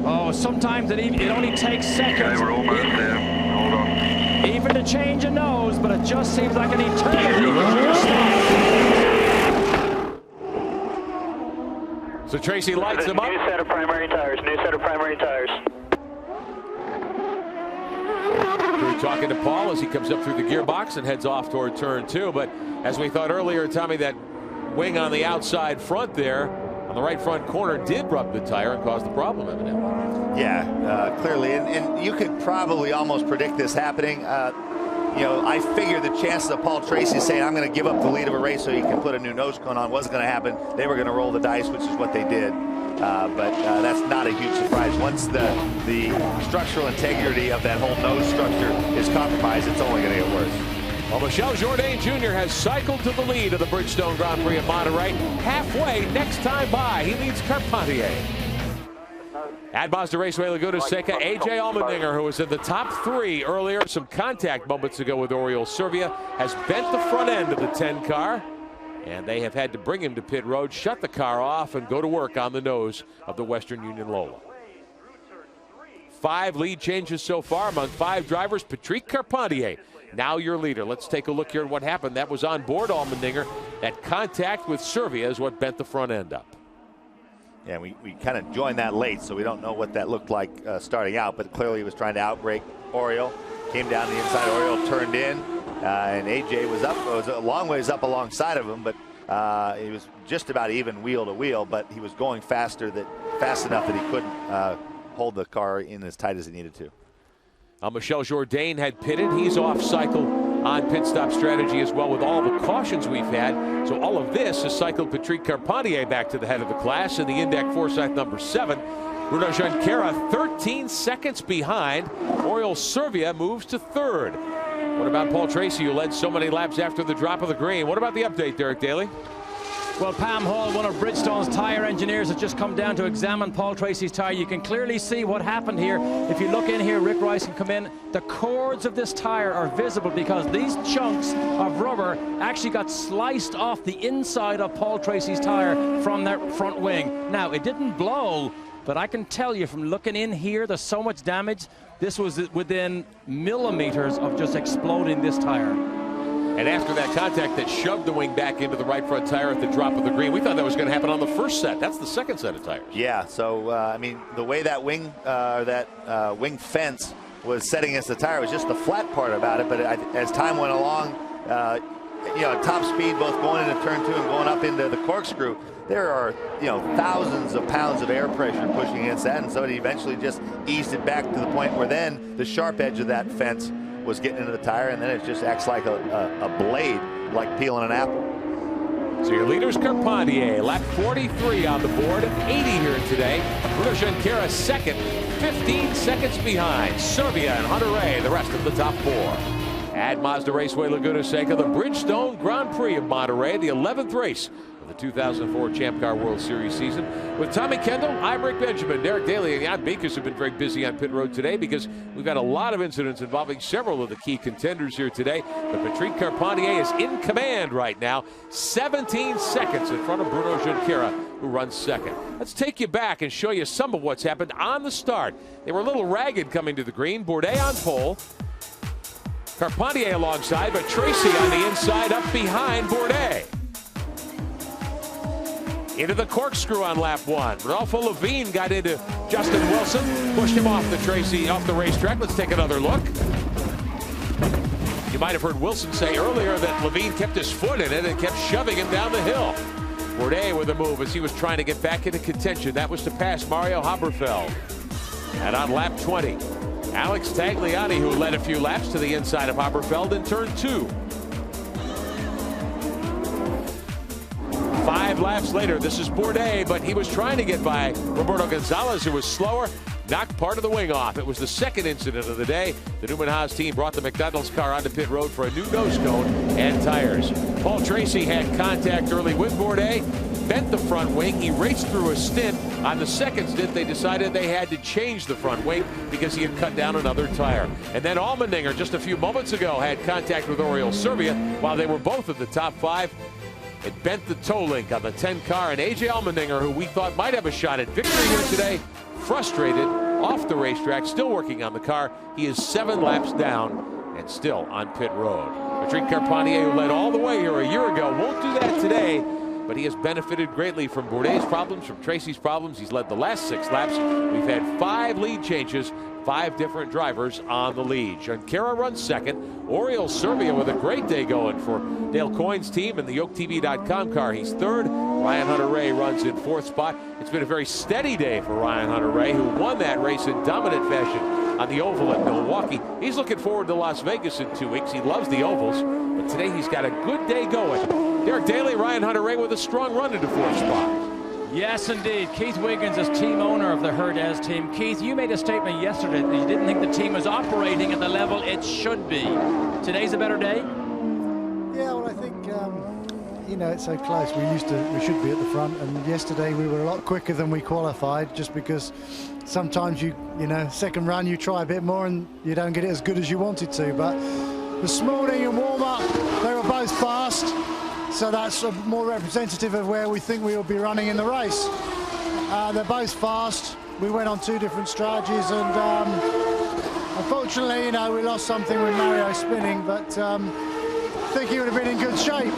Oh, sometimes it only takes seconds. Okay, we're almost there. Hold on. Even to change a nose, but it just seems like an eternity. So Tracy lights them up. New set of primary tires. New set of primary tires. We're talking to Paul as he comes up through the gearbox and heads off toward turn 2. But as we thought earlier, Tommy, that wing on the outside front there on the right front corner did rub the tire and cause the problem, evidently. Yeah, clearly. And you could probably almost predict this happening. You know, I figured the chances of Paul Tracy saying, I'm going to give up the lead of a race so you can put a new nose cone on wasn't going to happen. They were going to roll the dice, which is what they did. But that's not a huge surprise. Once the structural integrity of that whole nose structure is compromised, it's only going to get worse. Well, Michel Jourdain Jr. has cycled to the lead of the Bridgestone Grand Prix at Monterey. Halfway next time by, he leads Carpentier. At Mazda Raceway Laguna Seca, A.J. Allmendinger, who was in the top 3 earlier, some contact moments ago with Oriol Servia, has bent the front end of the 10 car, and they have had to bring him to pit road, shut the car off, and go to work on the nose of the Western Union Lola. 5 lead changes so far among 5 drivers. Prix Carpentier, now your leader. Let's take a look here at what happened. That was on board Allmendinger. That contact with Servia is what bent the front end up. Yeah, we kind of joined that late, so we don't know what that looked like starting out, but clearly he was trying to outbrake Oriol. Came down the inside, Oriol turned in, and AJ was a long ways up alongside of him, but He was just about even wheel to wheel, but he was going fast enough that he couldn't hold the car in as tight as he needed to. Michel Jourdain had pitted. He's off cycle on pit stop strategy as well with all the cautions we've had. So all of this has cycled Patrick Carpentier back to the head of the class in the Indycar Forsyth number 7. Bruno Junqueira 13 seconds behind. Oriol Servia moves to 3rd. What about Paul Tracy, who led so many laps after the drop of the green? What about the update, Derek Daly? Well, Pam Hall, one of Bridgestone's tire engineers, has just come down to examine Paul Tracy's tire. You can clearly see what happened here. If you look in here, Rick Rice can come in. The cords of this tire are visible because these chunks of rubber actually got sliced off the inside of Paul Tracy's tire from that front wing. Now, it didn't blow, but I can tell you from looking in here, there's so much damage. This was within millimeters of just exploding this tire. And after that contact that shoved the wing back into the right front tire at the drop of the green, we thought that was going to happen on the first set. That's the second set of tires. Yeah, so, I mean, the way that wing fence was setting against the tire was just the flat part about it. But as time went along, you know, top speed, both going into turn 2 and going up into the corkscrew, there are, you know, thousands of pounds of air pressure pushing against that. And so it eventually just eased it back to the point where then the sharp edge of that fence was getting into the tire, and then it just acts like a blade, like peeling an apple. So your leader's Carpentier, lap 43 on the board, 80 here today. Bruno Junqueira 2nd, 15 seconds behind. Servia and Hunter Ray, the rest of the top 4. At Mazda Raceway Laguna Seca, the Bridgestone Grand Prix of Monterey, the 11th race of the 2004 Champ Car World Series season. With Tommy Kendall, I'm Rick Benjamin. Derek Daly and Jan Beekers have been very busy on pit road today because we've had a lot of incidents involving several of the key contenders here today. But Patrick Carpentier is in command right now, 17 seconds in front of Bruno Junqueira, who runs 2nd. Let's take you back and show you some of what's happened on the start. They were a little ragged coming to the green. Bourdais on pole. Carpentier alongside, but Tracy on the inside up behind Bourdais. Into the corkscrew on lap 1. Rodolfo Levine got into Justin Wilson, pushed him off the racetrack. Let's take another look. You might have heard Wilson say earlier that Levine kept his foot in it and kept shoving him down the hill. Bourdais with a move as he was trying to get back into contention. That was to pass Mario Haberfeld. And on lap 20, Alex Tagliani, who led a few laps to the inside of Haberfeld in turn 2. 5 laps later, this is Bourdais, but he was trying to get by Roberto Gonzalez, who was slower, knocked part of the wing off. It was the second incident of the day. The Newman Haas team brought the McDonald's car onto pit road for a new nose cone and tires. Paul Tracy had contact early with Bourdais, bent the front wing. He raced through a stint. On the second stint, they decided they had to change the front wing because he had cut down another tire. And then Allmendinger, just a few moments ago, had contact with Oriol Servia while they were both at the top 5. It bent the toe link on the 10 car, and A.J. Allmendinger, who we thought might have a shot at victory here today, frustrated, off the racetrack, still working on the car. He is 7 laps down and still on pit road. Patrick Carpentier, who led all the way here a year ago, won't do that today, but he has benefited greatly from Bourdais' problems, from Tracy's problems. He's led the last 6 laps. We've had 5 lead changes, 5 different drivers on the lead. Junqueira runs 2nd. Oriol Servia with a great day going for Dale Coyne's team and the YokeTV.com car. He's 3rd. Ryan Hunter-Reay runs in 4th spot. It's been a very steady day for Ryan Hunter-Reay, who won that race in dominant fashion on the oval at Milwaukee. He's looking forward to Las Vegas in 2 weeks. He loves the ovals, but today he's got a good day going. Derek Daly, Ryan Hunter-Reay with a strong run into 4th spot. Yes, indeed. Keith Wiggins is team owner of the Herdez team. Keith, you made a statement yesterday that you didn't think the team was operating at the level it should be. Today's a better day? Yeah, well, I think, you know, it's so close. We should be at the front, and yesterday we were a lot quicker than we qualified, just because sometimes you know, second run you try a bit more and you don't get it as good as you wanted to. But this morning in warm-up, they were both fast. So that's more representative of where we think we will be running in the race. They're both fast. We went on 2 different strategies, and unfortunately, you know, we lost something with Mario spinning, but I think he would have been in good shape.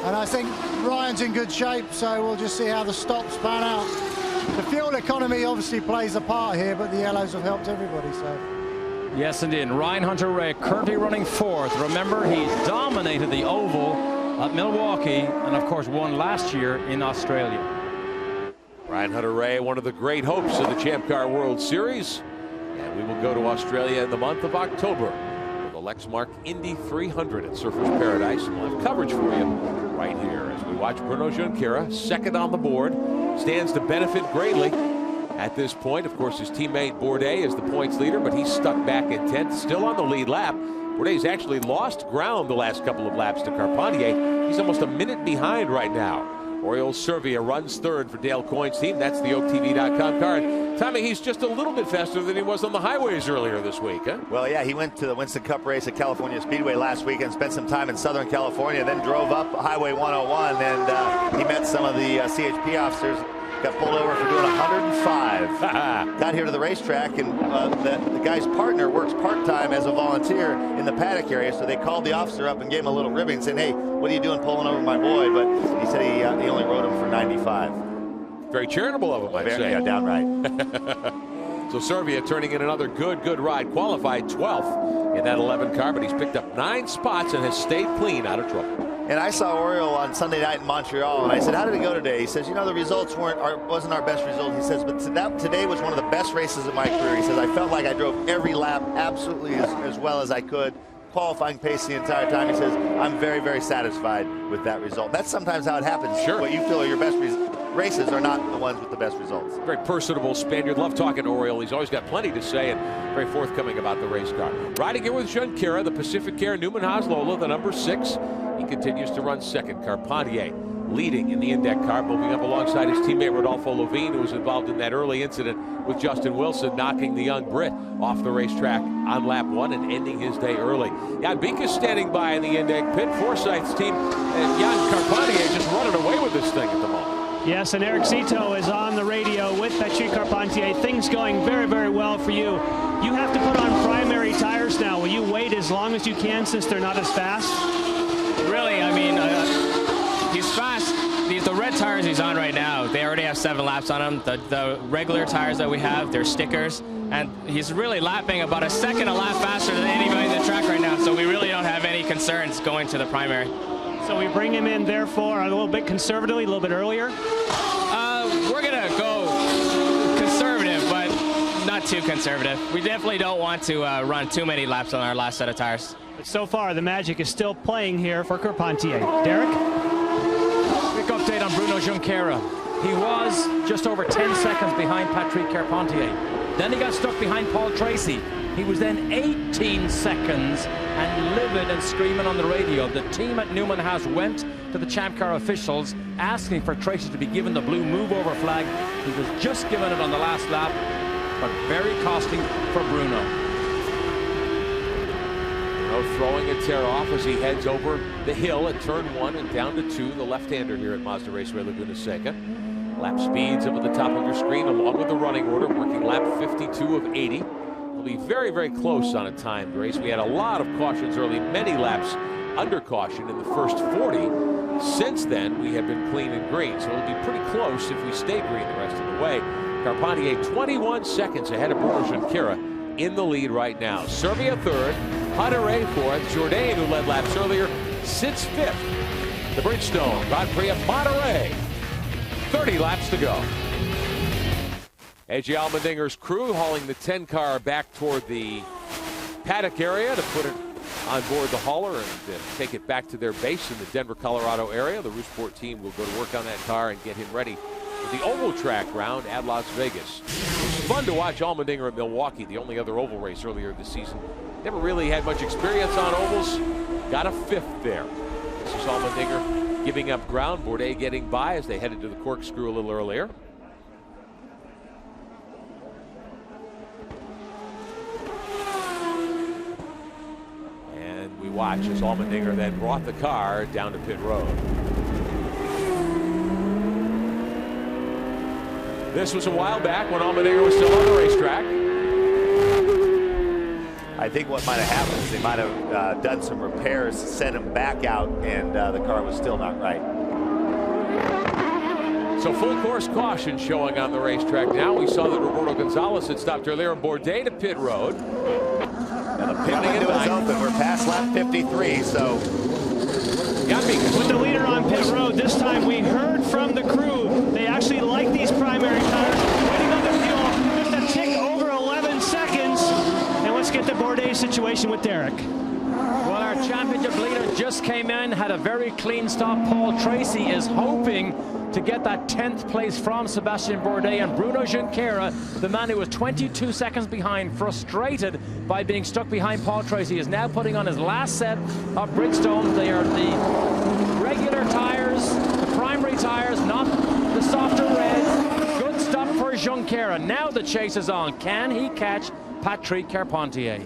And I think Ryan's in good shape, so we'll just see how the stops pan out. The fuel economy obviously plays a part here, but the yellows have helped everybody, so. Yes, indeed. Ryan Hunter-Reay currently running 4th. Remember, he's dominated the oval at Milwaukee, and of course won last year in Australia. Ryan Hunter-Reay, one of the great hopes of the Champ Car World Series. And we will go to Australia in the month of October for the Lexmark Indy 300 at Surfers Paradise. And we'll have coverage for you right here as we watch Bruno Junqueira, second on the board, stands to benefit greatly. At this point, of course, his teammate Bourdais is the points leader, but he's stuck back in 10th, still on the lead lap. Bourdais actually lost ground the last couple of laps to Carpentier. He's almost a minute behind right now. Oriol Servia runs third for Dale Coyne's team. That's the OakTV.com card. Tommy, he's just a little bit faster than he was on the highways earlier this week, huh? Well, yeah, he went to the Winston Cup race at California Speedway last week and spent some time in Southern California, then drove up Highway 101, and he met some of the CHP officers. Got pulled over for doing 105. Got here to the racetrack, and the guy's partner works part-time as a volunteer in the paddock area, so they called the officer up and gave him a little ribbon saying, hey, what are you doing pulling over my boy? But he said he only rode him for 95. Very charitable of him, I'd say. Yeah, downright. So Servia turning in another good ride. Qualified 12th in that 11 car, but he's picked up 9 spots and has stayed clean out of trouble. And I saw Oriol on Sunday night in Montreal, and I said, how did it go today? He says, you know, the results wasn't our best result. He says, but today was one of the best races of my career. He says, I felt like I drove every lap absolutely as well as I could, qualifying pace the entire time. He says, I'm very satisfied with that result. That's sometimes how it happens. Sure. What you feel are your best races are not the ones with the best results. Very personable Spaniard. Love talking to Oriol. He's always got plenty to say and very forthcoming about the race car. Riding here with Junqueira, the Pacific Care Newman Haas Lola, the number 6. He continues to run second. Carpentier leading in the IndyCar, moving up alongside his teammate Rodolfo Levine, who was involved in that early incident with Justin Wilson, knocking the young Brit off the racetrack on lap 1 and ending his day early. Jan Beek standing by in the Indy pit. Forsyth's team, and Jan Carpentier just running away with this thing at the moment. Yes, and Eric Zito is on the radio with Patrick Carpentier. Things going very well for you. You have to put on primary tires now. Will you wait as long as you can since they're not as fast? Really, I mean, he's fast. The red tires he's on right now, they already have 7 laps on them. The regular tires that we have, they're stickers. And he's really lapping about a second a lap faster than anybody in the track right now. So we really don't have any concerns going to the primary. So we bring him in, therefore, a little bit conservatively, a little bit earlier? We're going to go conservative, but not too conservative. We definitely don't want to run too many laps on our last set of tires. But so far, the magic is still playing here for Carpentier. Derek? Quick update on Bruno Junqueira. He was just over 10 seconds behind Patrick Carpentier. Then he got stuck behind Paul Tracy. He was then 18 seconds and livid and screaming on the radio. The team at Newman Haas went to the Champ Car officials asking for Tracy to be given the blue move over flag. He was just given it on the last lap, but very costly for Bruno. Throwing a tear off as he heads over the hill at turn 1 and down to 2. The left-hander here at Mazda Raceway Laguna Seca. Lap speeds up at the top of your screen along with the running order, working lap 52 of 80. Will be very close on a timed race. We had a lot of cautions early, many laps under caution in the first 40. Since then, we have been clean and green, so it'll be pretty close if we stay green the rest of the way. Carpentier 21 seconds ahead of Bruno Junqueira in the lead right now. Servia third, Hunter-Reay fourth, Jourdain, who led laps earlier, sits fifth. The Bridgestone Grand Prix of Monterey. 30 laps to go. A.J. Allmendinger's crew hauling the 10 car back toward the paddock area to put it on board the hauler and take it back to their base in the Denver, Colorado area. The Roosport team will go to work on that car and get him ready for the oval track round at Las Vegas. It was fun to watch Allmendinger at Milwaukee, the only other oval race earlier this season. Never really had much experience on ovals. Got a 5th there. This is Allmendinger giving up ground. Bourdais getting by as they headed to the corkscrew a little earlier. And we watch as Allmendinger then brought the car down to pit road. This was a while back when Allmendinger was still on the racetrack. I think what might have happened is they might have done some repairs, sent him back out, and the car was still not right. So full course caution showing on the racetrack now. We saw that Roberto Gonzalez had stopped earlier, and Bourdais to pit road. Now the pit window is open. We're past lap 53, so Jan Beek with the but this time we heard from the crew. They actually like these primary tires. Waiting on the fuel, just a tick over 11 seconds. And let's get the Bourdais situation with Derek. Well, our championship leader just came in, had a very clean stop. Paul Tracy is hoping to get that 10th place from Sébastien Bourdais, and Bruno Junqueira, the man who was 22 seconds behind, frustrated by being stuck behind Paul Tracy, is now putting on his last set of Bridgestone. They are the regular tires, the primary tires, not the softer reds. Good stop for Junqueira. Now the chase is on. Can he catch Patrick Carpentier?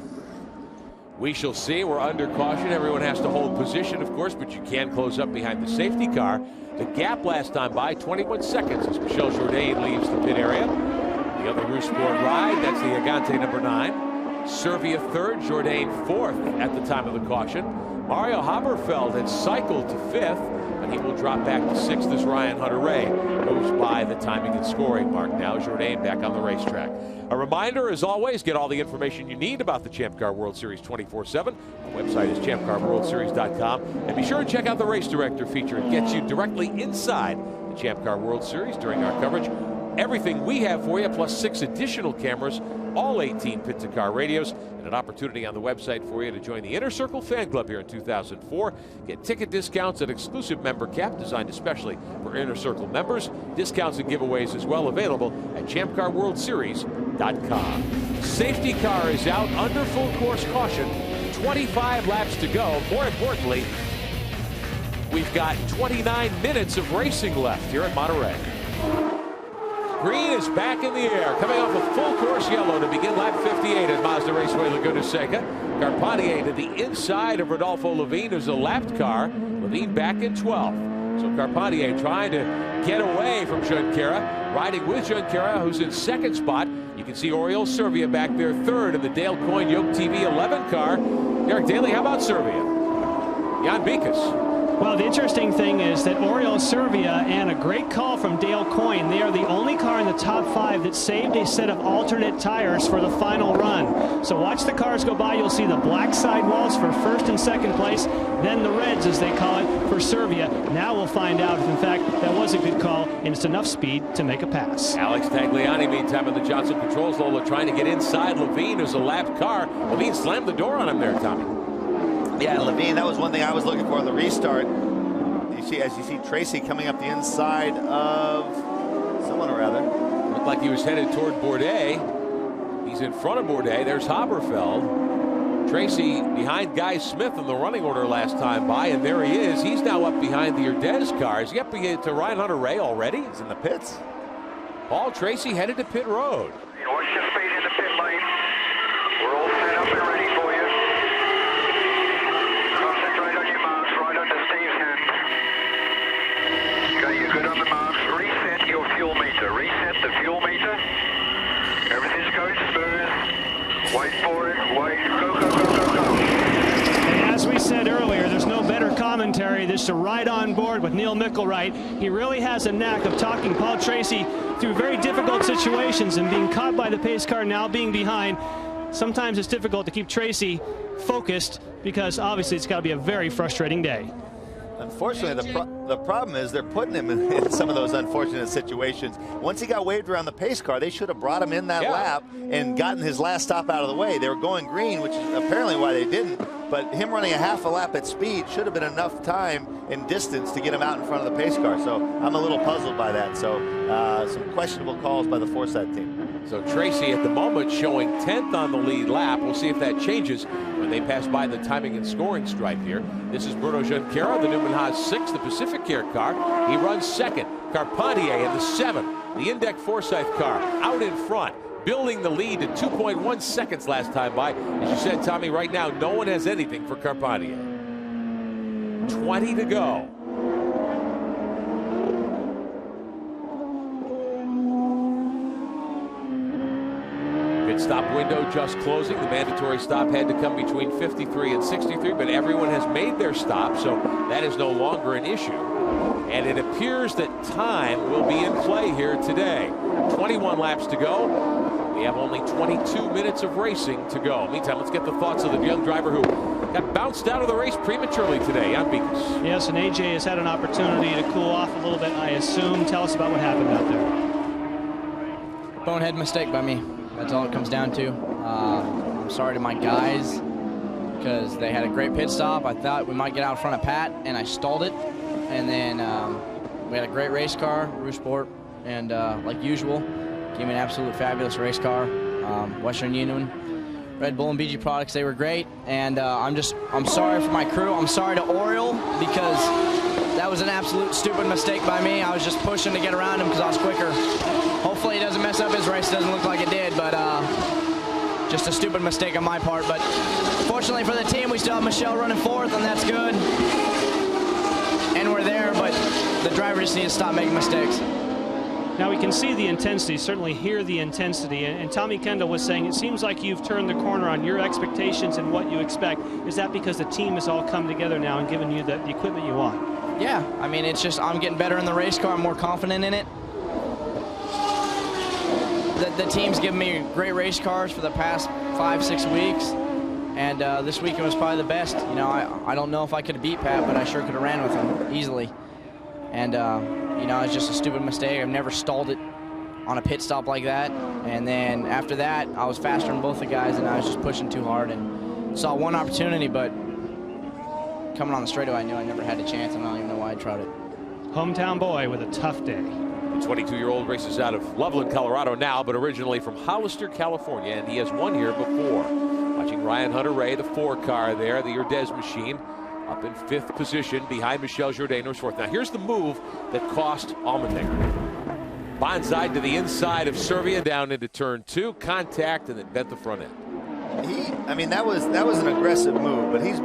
We shall see. We're under caution. Everyone has to hold position, of course, but you can close up behind the safety car. The gap last time by 21 seconds as Michel Jourdain leaves the pit area. The other Rousport ride, that's the Agante number 9. Servia third, Jourdain fourth at the time of the caution. Mario Haberfeld had cycled to fifth, and he will drop back to sixth as Ryan Hunter-Reay goes by the timing and scoring mark. Now Jourdain back on the racetrack. A reminder, as always, get all the information you need about the Champ Car World Series 24/7. Our website is champcarworldseries.com. And be sure to check out the Race Director feature. It gets you directly inside the Champ Car World Series during our coverage. Everything we have for you, plus 6 additional cameras, all 18 pit-to-car radios, and an opportunity on the website for you to join the Inner Circle fan club here in 2004. Get ticket discounts at exclusive member cap designed especially for Inner Circle members. Discounts and giveaways as well available at champcarworldseries.com. Safety car is out under full course caution. 25 laps to go. More importantly, we've got 29 minutes of racing left here at Monterey. Green is back in the air, coming off a full course yellow to begin lap 58 at Mazda Raceway Laguna Seca. Carpentier to the inside of Rodolfo Levine, who's a lapped car. Levine back in 12th. So Carpentier trying to get away from Junqueira, riding with Junqueira, who's in second spot. You can see Oriol Servia back there third in the Dale Coyne Yoke TV 11 car. Derek Daly, how about Servia? Jan Bikas. Well, the interesting thing is that Oriol Servia, and a great call from Dale Coyne, they are the only car in the top 5 that saved a set of alternate tires for the final run. So watch the cars go by. You'll see the black sidewalls for first and second place, then the reds, as they call it, for Servia. Now we'll find out if, in fact, that was a good call and it's enough speed to make a pass. Alex Tagliani, meantime, in the Johnson Controls, Lola trying to get inside Levine, who's a lapped car. Levine slammed the door on him there, Tommy. Yeah, Levine, that was one thing I was looking for in the restart. As you see Tracy coming up the inside of someone or other. Looked like he was headed toward Bourdais. He's in front of Bourdais. There's Haberfeld. Tracy behind Guy Smith in the running order last time by, and there he is. He's now up behind the Urdez car. Is he up to Ryan Hunter-Reay already? He's in the pits. Paul Tracy headed to pit road. Watch your speed in the pit lane. We're all set up and ready for you. Concentrate on your marks right under Steve's hand. Okay, you're good on the marks. Reset your fuel meter. Reset the fuel meter. Everything's going smooth. Wait for it. Wait. Go, go, go, go, go. And as we said earlier, there's no better commentary than to ride on board with Neil Mickelwright. He really has a knack of talking Paul Tracy through very difficult situations, and being caught by the pace car, now being behind. Sometimes it's difficult to keep Tracy focused because obviously it's got to be a very frustrating day. Unfortunately, the problem is they're putting him in some of those unfortunate situations. Once he got waved around the pace car, they should have brought him in that lap and gotten his last stop out of the way. They were going green, which is apparently why they didn't. But him running a half a lap at speed should have been enough time and distance to get him out in front of the pace car. So I'm a little puzzled by that. So some questionable calls by the Forsythe team. So Tracy at the moment showing 10th on the lead lap. We'll see if that changes when they pass by the timing and scoring stripe here. This is Bruno Junqueira, the Newman Haas 6, the Pacific Care car. He runs second. Carpentier in the 7th. The Indec Forsythe car out in front, building the lead to 2.1 seconds last time by. As you said, Tommy, right now no one has anything for Carpentier. 20 to go. Stop window just closing. The mandatory stop had to come between 53 and 63, but everyone has made their stop, so that is no longer an issue. And it appears that time will be in play here today. 21 laps to go. We have only 22 minutes of racing to go. Meantime, let's get the thoughts of the young driver who got bounced out of the race prematurely today on Beacons. Yes, and AJ has had an opportunity to cool off a little bit, I assume. Tell us about what happened out there. Bonehead mistake by me. That's all it comes down to. I'm sorry to my guys because they had a great pit stop. I thought we might get out in front of Pat, and I stalled it. And then we had a great race car, Rousport, and like usual, gave me an absolute fabulous race car. Western Union, Red Bull, and BG Products, they were great. And I'm sorry for my crew. I'm sorry to Oriole because that was an absolute stupid mistake by me. I was just pushing to get around him because I was quicker. Hopefully he doesn't mess up his race. It doesn't look like it did, but just a stupid mistake on my part. But fortunately for the team, we still have Michelle running fourth, and that's good. And we're there, but the driver just needs to stop making mistakes. Now we can see the intensity, certainly hear the intensity, and Tommy Kendall was saying it seems like you've turned the corner on your expectations and what you expect. Is that because the team has all come together now and given you the equipment you want? Yeah, I mean, it's just I'm getting better in the race car. I'm more confident in it. The team's given me great race cars for the past 5-6 weeks, and this weekend was probably the best. You know, I don't know if I could have beat Pat, but I sure could have ran with him easily. And you know, it's just a stupid mistake. I've never stalled it on a pit stop like that. And then after that, I was faster than both the guys, and I was just pushing too hard and saw one opportunity, but coming on the straightaway, I knew I never had a chance, and I don't even know why I tried it. Hometown boy with a tough day. The 22-year-old races out of Loveland, Colorado now, but originally from Hollister, California, and he has won here before. Watching Ryan Hunter-Reay, the 4 car there, the Urdez machine, up in 5th position behind Michel Jourdain, fourth. Now here's the move that cost Allmendinger. Bonsai to the inside of Servia down into turn 2, contact, and then bent the front end. I mean, that was an aggressive move, but he's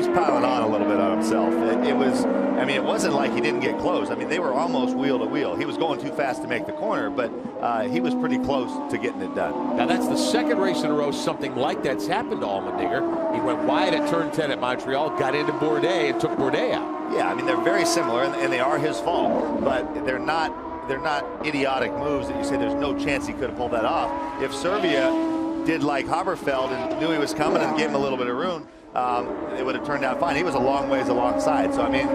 piling on a little bit on himself. I mean, it wasn't like he didn't get close. I mean, they were almost wheel to wheel. He was going too fast to make the corner, but he was pretty close to getting it done. Now that's the second race in a row something like that's happened to Allmendinger. He went wide at turn 10 at Montreal, got into Bourdais, and took Bourdais out. Yeah, I mean, they're very similar, and they are his fault, but they're not idiotic moves that you say there's no chance he could have pulled that off. If Servia did like Haberfeld and knew he was coming and gave him a little bit of room, it would have turned out fine. He was a long ways alongside, so I mean,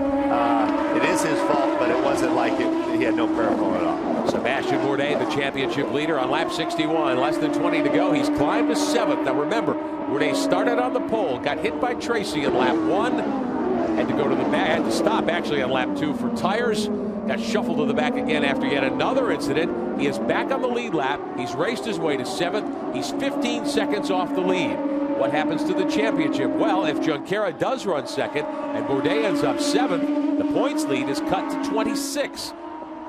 it is his fault, but it wasn't like he had no prayer for it off. Sebastian Bourdais, the championship leader on lap 61, less than 20 to go. He's climbed to 7th. Now remember, Bourdais started on the pole, got hit by Tracy in lap 1, had to go to the back, had to stop actually on lap 2 for tires, got shuffled to the back again after yet another incident. He is back on the lead lap. He's raced his way to 7th. He's 15 seconds off the lead. What happens to the championship? Well, if Junqueira does run 2nd and Bourdais ends up 7th, the points lead is cut to 26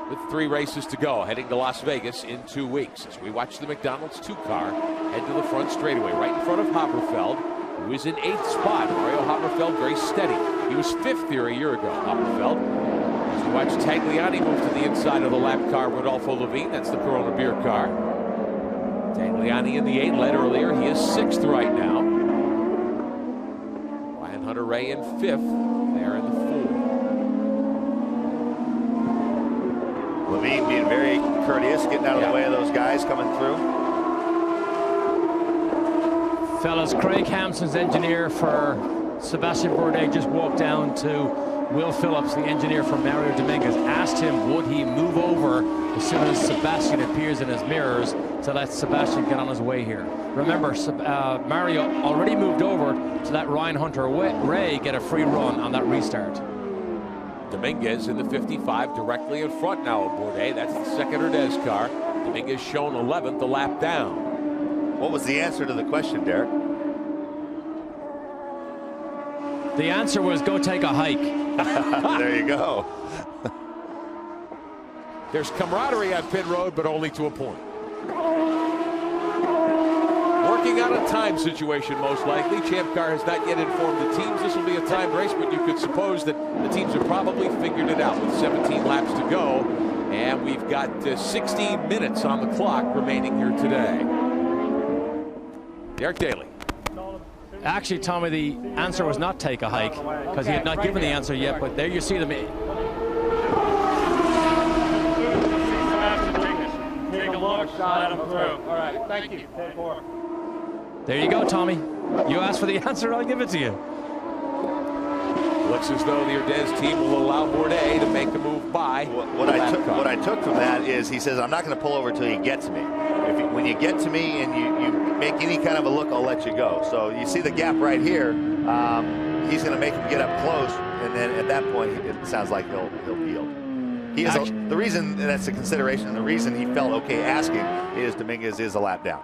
with 3 races to go, heading to Las Vegas in 2 weeks. As we watch the McDonald's 2 car head to the front straightaway, right in front of Haberfeld, who is in 8th spot. Mario Haberfeld very steady. He was 5th here a year ago, Haberfeld. As we watch Tagliani move to the inside of the lap car, Rodolfo Levine, that's the Corona beer car. Tagliani in the 8 led earlier. He is 6th right now. Ryan Hunter-Reay in 5th. There in the 4. Levine being very courteous, getting out of the way of those guys coming through. Fellas, Craig Hampson's engineer for Sebastian Bourdais just walked down to Will Phillips, the engineer for Mario Dominguez, asked him would he move over as soon as Sebastian appears in his mirrors to let Sebastian get on his way here. Remember, Mario already moved over to let Ryan Hunter-Reay get a free run on that restart. Dominguez in the 55 directly in front now of Bourdais. That's the 2nd Urdez car. Dominguez shown 11th, the lap down. What was the answer to the question, Derek? The answer was go take a hike. There you go. There's camaraderie on pit road, but only to a point. Working out a time situation, most likely. Champ Car has not yet informed the teams this will be a timed race, but you could suppose that the teams have probably figured it out with 17 laps to go. And we've got 16 minutes on the clock remaining here today. Derek Daly. Actually, Tommy, the answer was not take a hike because he had not given the answer yet, but there you see them. Take a look, let them through. All right, thank you. 10-4. There you go, Tommy. You asked for the answer, I'll give it to you. Looks as though the Urdez team will allow Bourdais to make a move by. What I took from that is he says, I'm not going to pull over until you get to me. When you get to me and you make any kind of a look, I'll let you go. So you see the gap right here. He's going to make him get up close, and then at that point, it sounds like he'll yield. He is the reason that's a consideration, and the reason he felt okay asking is Dominguez is a lap down.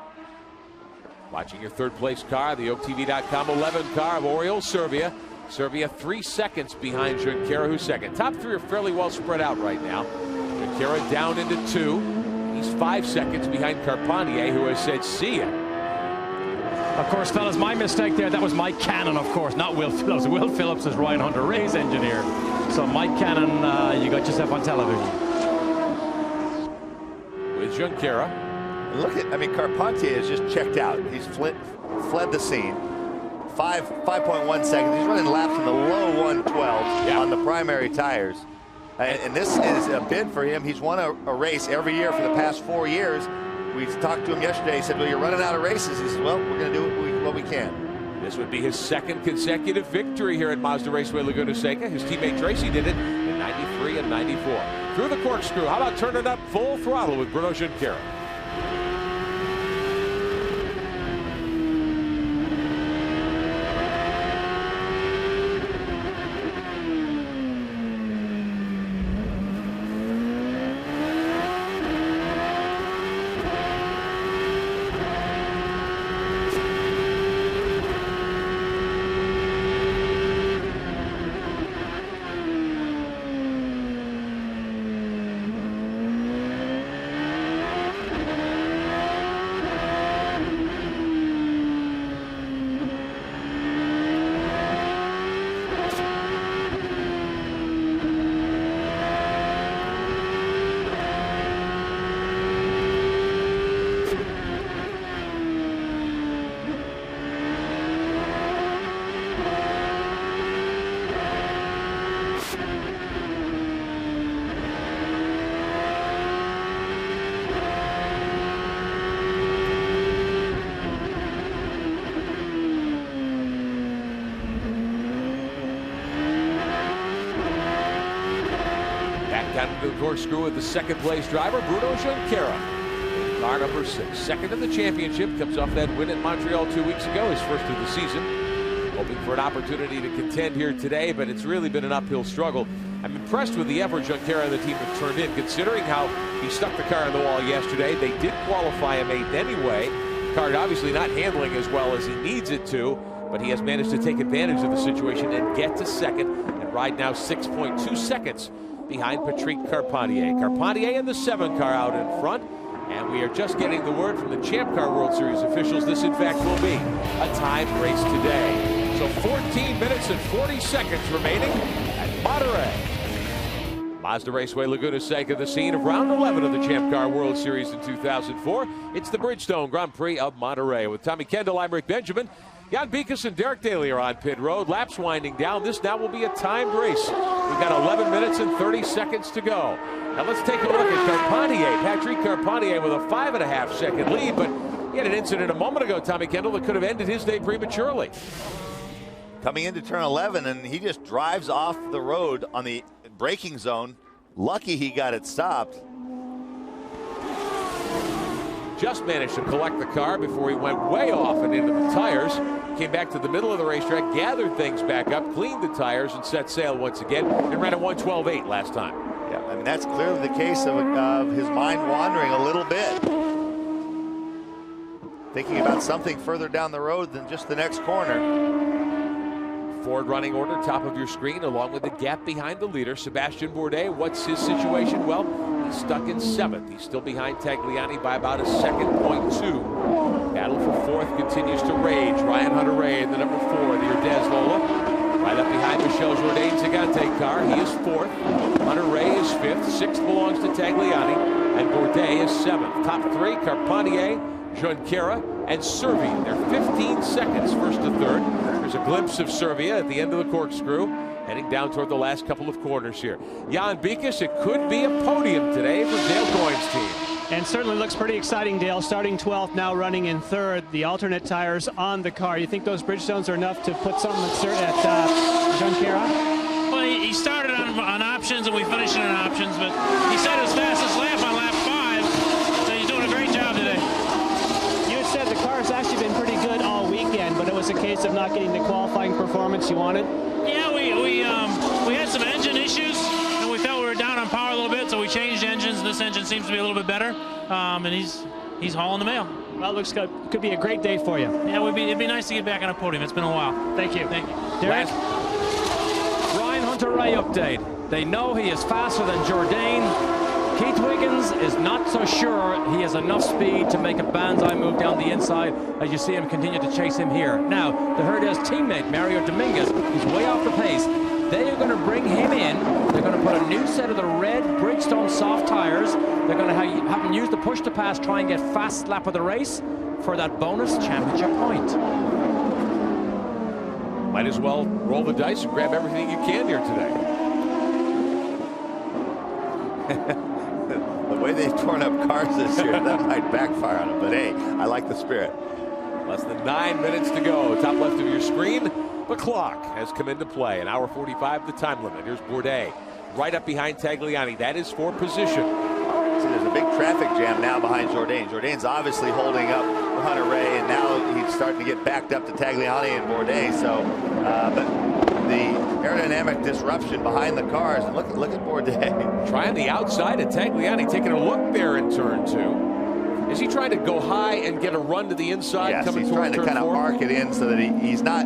Watching your third place car, the OakTV.com 11 car of Oriol Servia. Servia 3 seconds behind Junqueira, who's second. Top three are fairly well spread out right now. Junqueira down into 2. He's 5 seconds behind Carpentier, who has said see ya. Of course, fellas, my mistake there. That was Mike Cannon, of course, not Will Phillips. Will Phillips is Ryan Hunter-Reay's engineer. So Mike Cannon, you got yourself on television. With Junqueira. Look at, Carpentier is just checked out. He's fled the scene. 5.1 seconds. He's running laps in the low 112s on the primary tires. And this is a bid for him. He's won a race every year for the past 4 years. We talked to him yesterday. He said, well, you're running out of races. He said, well, we're going to do what we can. This would be his second consecutive victory here at Mazda Raceway Laguna Seca. His teammate Tracy did it in 93 and 94. Through the corkscrew. How about turning up full throttle with Bruno Junqueira? Down into the corkscrew with the second place driver, Bruno Junqueira. Car number 6. Second in the championship. Comes off that win at Montreal 2 weeks ago, his first of the season. Hoping for an opportunity to contend here today, but it's really been an uphill struggle. I'm impressed with the effort Junqueira and the team have turned in, considering how he stuck the car on the wall yesterday. They did qualify him 8th anyway. The car obviously not handling as well as he needs it to, but he has managed to take advantage of the situation and get to second and ride now 6.2 seconds behind Patrick Carpentier. Carpentier in the 7 car out in front, and we are just getting the word from the Champ Car World Series officials. This, in fact, will be a timed race today. So 14 minutes and 40 seconds remaining at Monterey. Mazda Raceway Laguna Seca, the scene of round 11 of the Champ Car World Series in 2004. It's the Bridgestone Grand Prix of Monterey. With Tommy Kendall, I'm Rick Benjamin. Jan Beekes and Derek Daly are on pit road. Laps winding down. This now will be a timed race. We've got 11 minutes and 30 seconds to go. Now let's take a look at Carpentier. Patrick Carpentier with a 5.5 second lead, but he had an incident a moment ago, Tommy Kendall, that could have ended his day prematurely. Coming into turn 11, and he just drives off the road on the braking zone. Lucky he got it stopped. Just managed to collect the car before he went way off and into the tires. Came back to the middle of the racetrack, gathered things back up, cleaned the tires, and set sail once again, and ran a 112.8 last time. Yeah, I mean, that's clearly the case of his mind wandering a little bit. Thinking about something further down the road than just the next corner. Ford running order, top of your screen, along with the gap behind the leader. Sebastian Bourdais, what's his situation? Well, he's stuck in 7th. He's still behind Tagliani by about a second, .2. Battle for 4th continues to rage. Ryan Hunter-Reay in the number 4, the Urdez Lola. Right up behind Michel Jourdain's Zagante car. He is 4th. Hunter-Reay is 5th. 6th belongs to Tagliani. And Bourdais is 7th. Top 3, Carpentier, Junqueira, and Servia. They're 15 seconds first to third. There's a glimpse of Servia at the end of the corkscrew. heading down toward the last couple of corners here. Jan Bikus, it could be a podium today for Dale Coyne's team. And certainly looks pretty exciting, Dale. Starting 12th, now running in 3rd. The alternate tires on the car. You think those Bridgestones are enough to put something at Junqueira? Well, he started on options and we finished on options, but he set his fastest lap on lap 5, so he's doing a great job today. You had said the car's actually been pretty good all weekend, but it was a case of not getting the qualifying performance you wanted? Yeah, we had some engine issues, and we felt we were down on power a little bit, so we changed engines. This engine seems to be a little bit better, and he's hauling the mail. Well, it looks good. Could be a great day for you. Yeah, it'd be nice to get back on a podium. It's been a while. Thank you. Thank you. Derek? Ryan Hunter-Reay update. They know he is faster than Jourdain. Keith Wiggins is not so sure he has enough speed to make a banzai move down the inside as you see him continue to chase him here. Now, the Herdez teammate, Mario Dominguez, who's way off the pace. They are going to bring him in. They're going to put a new set of the red Bridgestone soft tires. They're going to have him use the push to pass, try and get fast lap of the race for that bonus championship point. Might as well roll the dice and grab everything you can here today. The way they've torn up cars this year, that might backfire on them. But hey, I like the spirit. Less than 9 minutes to go. Top left of your screen, the clock has come into play. An hour 45, the time limit. Here's Bourdais right up behind Tagliani. That is for position. See, there's a big traffic jam now behind Jourdain. Jourdain's obviously holding up Hunter-Reay, and now he's starting to get backed up to Tagliani and Bourdais. So, but the aerodynamic disruption behind the cars, and look at Bourdais. Trying the outside of Tagliani, taking a look there in turn 2. Is he trying to go high and get a run to the inside? Yes, coming he's trying to kind of 4? arc it in so that he's not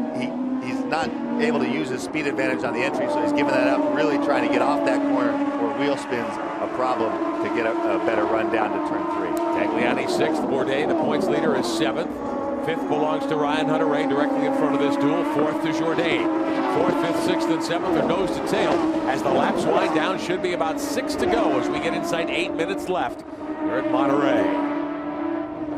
able to use his speed advantage on the entry, so he's giving that up, really trying to get off that corner where wheel spin's a problem to get a better run down to turn 3. Tagliani 6th, Bourdais, the points leader, is 7th. 5th belongs to Ryan Hunter-Reay directly in front of this duel. 4th to Jourdain. 4th, 5th, 6th, and 7th are nose to tail. As the laps wind down, should be about 6 to go as we get inside 8 minutes left here at Monterey.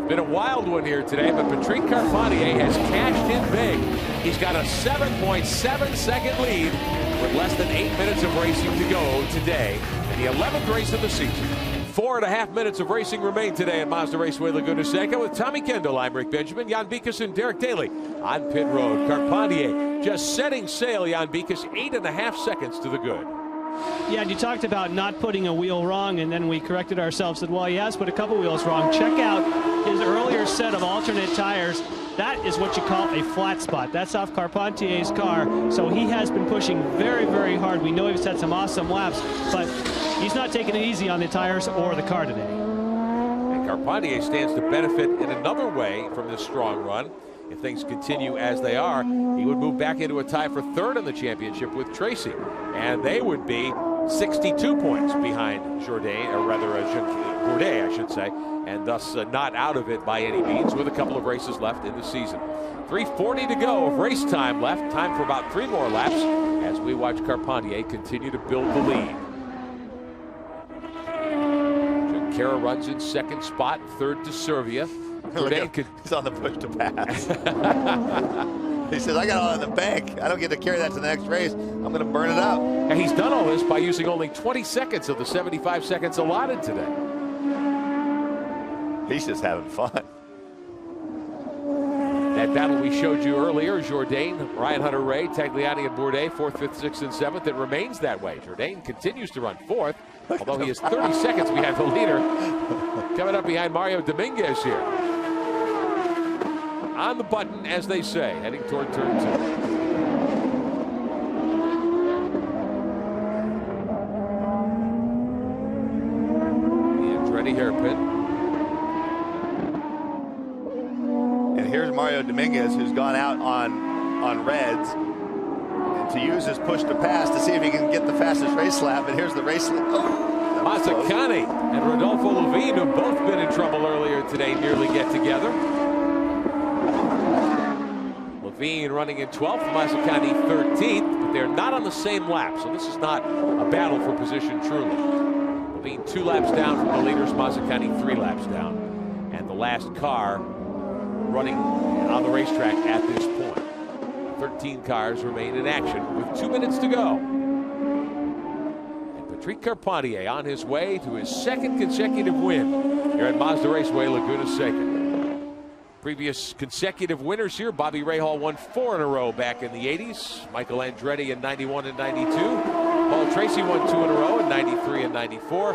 Been a wild one here today, but Patrick Carpentier has cashed in big. He's got a 7.7 second lead with less than 8 minutes of racing to go today in the 11th race of the season. 4.5 minutes of racing remain today at Mazda Raceway Laguna Seca with Tommy Kendall. I'm Rick Benjamin, Jan Bikus, and Derek Daly on pit road. Carpentier just setting sail. Jan Bikus 8.5 seconds to the good. Yeah, and you talked about not putting a wheel wrong, and then we corrected ourselves, said, well, he has put a couple wheels wrong. Check out his earlier set of alternate tires. That is what you call a flat spot. That's off Carpentier's car, so he has been pushing very, very hard. We know he's had some awesome laps, but he's not taking it easy on the tires or the car today. And Carpentier stands to benefit in another way from this strong run. If things continue as they are, he would move back into a tie for 3rd in the championship with Tracy. And they would be 62 points behind Jourdain, or rather Bourdais, I should say, and thus not out of it by any means with a couple of races left in the season. 3:40 to go of race time left. Time for about 3 more laps as we watch Carpentier continue to build the lead. Junqueira runs in 2nd spot, 3rd to Servia. He's on the push to pass. He says, I got all in the bank. I don't get to carry that to the next race. I'm going to burn it up. And he's done all this by using only 20 seconds of the 75 seconds allotted today. He's just having fun. That battle we showed you earlier, Jourdain, Ryan Hunter-Reay, Tagliani, and Bourdais, 4th, 5th, 6th, and 7th. It remains that way. Jourdain continues to run 4th, although he is 30 seconds behind the leader. Coming up behind Mario Dominguez here. On the button, as they say, heading toward turn 2. Andretti hairpin. And here's Mario Dominguez, who's gone out on reds to use his push to pass to see if he can get the fastest race lap. And here's the race lap. Oh, Mazzacani and Rodolfo Levine, who've both been in trouble earlier today, nearly get together. Levine running in 12th, Mazzacani 13th, but they're not on the same lap, so this is not a battle for position truly. Levine 2 laps down from the leaders, Mazzacani 3 laps down, and the last car running on the racetrack at this point. 13 cars remain in action with 2 minutes to go. And Patrick Carpentier on his way to his second consecutive win here at Mazda Raceway, Laguna Seca. Previous consecutive winners here, Bobby Rahal won 4 in a row back in the 80s. Michael Andretti in 91 and 92. Paul Tracy won 2 in a row in 93 and 94.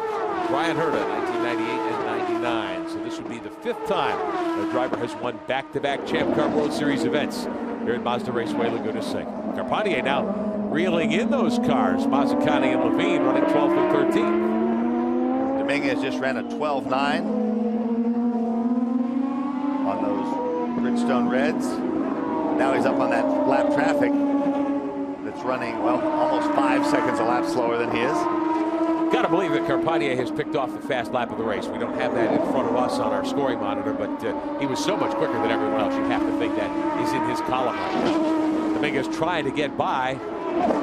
Brian Herta, 1998 and 99. So this would be the 5th time a driver has won back-to-back Champ Car World Series events here at Mazda Raceway, Laguna Seca. Carpentier now reeling in those cars. Mazzacani and Levine running 12th and 13th. Dominguez just ran a 12.9 on those Bridgestone Reds. Now he's up on that lap traffic that's running, well, almost 5 seconds a lap slower than he is. Got to believe that Carpentier has picked off the fast lap of the race. We don't have that in front of us on our scoring monitor, but he was so much quicker than everyone else. You have to think that he's in his column right now. Dominguez trying to get by.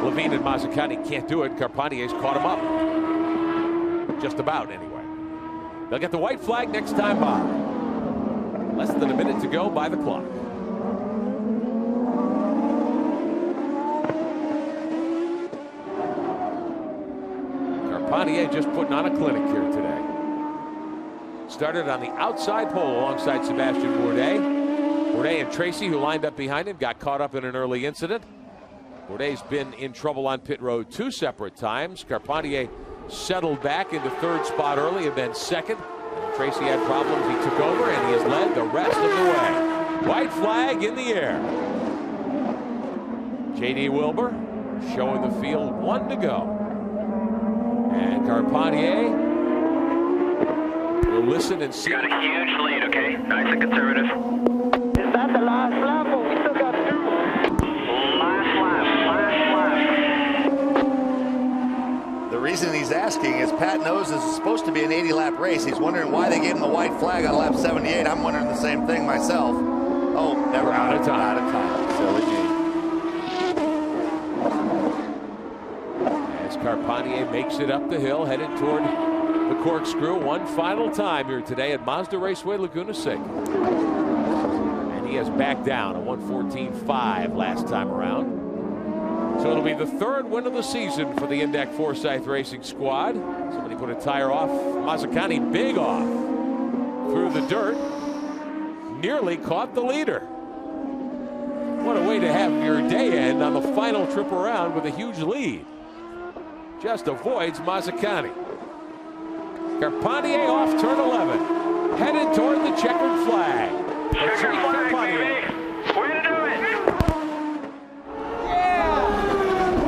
Levine and Mazzacani can't do it. Carpentier's caught him up. Just about, anyway. They'll get the white flag next time by. Less than a minute to go by the clock. Carpentier just putting on a clinic here today. Started on the outside pole alongside Sebastian Bourdais. Bourdais and Tracy, who lined up behind him, got caught up in an early incident. Bourdais been in trouble on pit road 2 separate times. Carpentier settled back into 3rd spot early and then 2nd. Tracy had problems. He took over and he has led the rest of the way. White flag in the air. J.D. Wilbur showing the field 1 to go. And Carpentier will listen and see. You got a huge lead, okay? Nice and conservative. Is that the last lap or we still got 2? Last lap. The reason he's asking is Pat knows this is supposed to be an 80-lap race. He's wondering why they gave him the white flag on lap 78. I'm wondering the same thing myself. Oh, never out of time. Out of time. Silly me. As Carpentier makes it up the hill, headed toward the corkscrew one final time here today at Mazda Raceway, Laguna Seca. And he has backed down a 1:14.5 last time around. So it'll be the 3rd win of the season for the Indeck Forsyth Racing squad. Somebody put a tire off. Mazzacani big off through the dirt. Nearly caught the leader. What a way to have your day end on the final trip around with a huge lead. Just avoids Mazzacani. Carpentier off turn 11. Headed toward the checkered flag. Checkered flag, baby. Way to do it.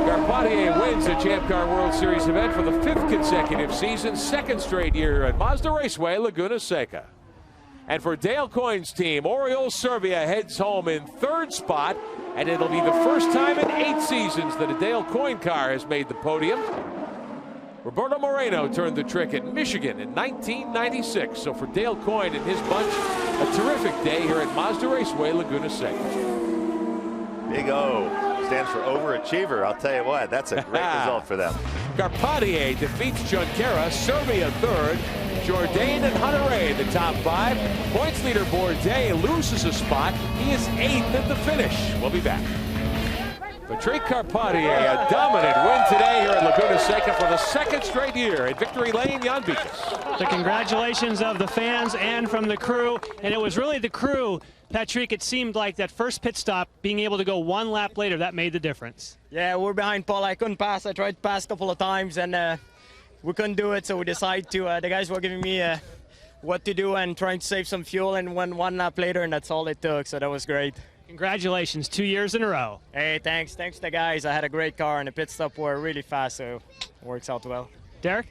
Carpentier wins the Champ Car World Series event for the 5th consecutive season, 2nd straight year at Mazda Raceway, Laguna Seca. And for Dale Coyne's team, Oriol Servia heads home in 3rd spot, and it'll be the first time in 8 seasons that a Dale Coyne car has made the podium. Roberto Moreno turned the trick at Michigan in 1996. So for Dale Coyne and his bunch, a terrific day here at Mazda Raceway, Laguna Seca. Big O stands for overachiever. I'll tell you what, that's a great result for them. Carpentier defeats Junqueira, Servia 3rd, Jourdain and Hunter-Reay the top 5. Points leader Bourdais loses a spot. He is 8th at the finish. We'll be back. Patrick Carpentier, a dominant win today here at Laguna Seca for the 2nd straight year at Victory Lane, Jan Beekes. The congratulations of the fans and from the crew, and it was really the crew. Patrick, it seemed like that first pit stop, being able to go 1 lap later, that made the difference. Yeah, we're behind Paul. I couldn't pass. I tried to pass a couple of times, and we couldn't do it, so we decided to, the guys were giving me what to do and trying to save some fuel, and went 1 lap later, and that's all it took, so that was great. Congratulations, 2 years in a row. Hey, thanks. Thanks to the guys. I had a great car, and the pit stop were really fast, so it works out well. Derek?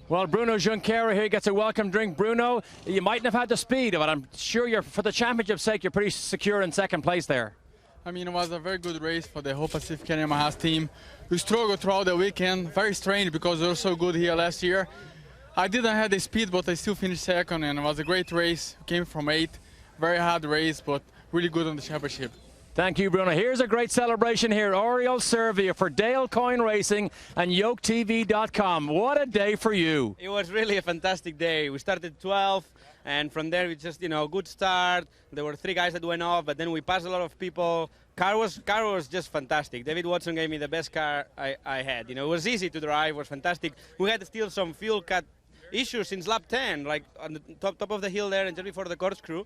Well, Bruno Junqueira here gets a welcome drink. Bruno, you mightn't have had the speed, but I'm sure you're, for the championship's sake, you're pretty secure in 2nd place there. I mean, it was a very good race for the whole Pacific Yamaha team. We struggled throughout the weekend. Very strange because we were so good here last year. I didn't have the speed, but I still finished 2nd, and it was a great race. Came from 8th. Very hard race, but really good on the championship. Thank you, Bruno. Here's a great celebration here. Oriol Servia for Dale Coyne Racing and YokeTV.com. What a day for you. It was really a fantastic day. We started 12, and from there we just, good start. There were 3 guys that went off, but then we passed a lot of people. car was just fantastic. David Watson gave me the best car I had. You know, it was easy to drive, it was fantastic. We had still some fuel cut issues since lap 10, like on the top of the hill there and just before the corkscrew.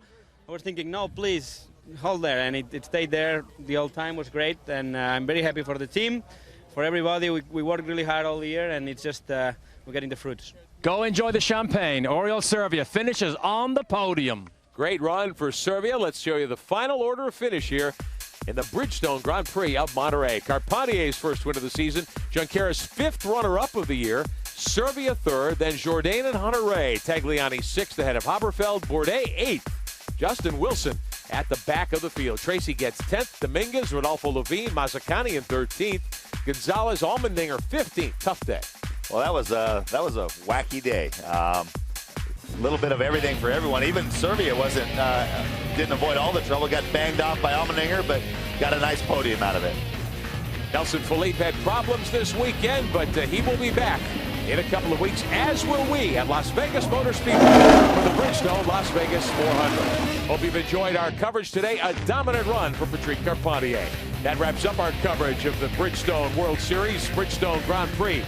I was thinking, no, please hold there, and it stayed there the whole time. Was great, and I'm very happy for the team, for everybody. We worked really hard all year, and it's just we're getting the fruits. Go enjoy the champagne. Oriol Servia finishes on the podium. Great run for Servia. Let's show you the final order of finish here in the Bridgestone Grand Prix of Monterey. Carpenter's first win of the season. Junqueira's 5th runner-up of the year. Servia 3rd, then Jourdain and Hunter-Reay. Tagliani 6th ahead of Haberfeld. Bourdais 8th. Justin Wilson at the back of the field. Tracy gets 10th. Dominguez, Rodolfo Levine, Mazzacani in 13th. Gonzalez, Allmendinger 15th. Tough day. Well, that was a wacky day. A little bit of everything for everyone. Even Servia didn't avoid all the trouble. Got banged off by Allmendinger, but got a nice podium out of it. Nelson Felipe had problems this weekend, but he will be back in a couple of weeks, as will we at Las Vegas Motor Speedway for the Bridgestone Las Vegas 400. Hope you've enjoyed our coverage today. A dominant run for Patrick Carpentier. That wraps up our coverage of the Bridgestone World Series, Bridgestone Grand Prix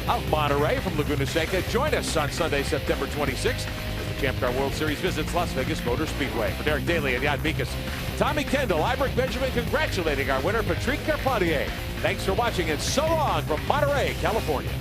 of Monterey from Laguna Seca. Join us on Sunday, September 26th, as the Champ Car World Series visits Las Vegas Motor Speedway. For Derek Daly and Jan Mikas, Tommy Kendall, I'm Rick Benjamin, congratulating our winner, Patrick Carpentier. Thanks for watching, and so long from Monterey, California.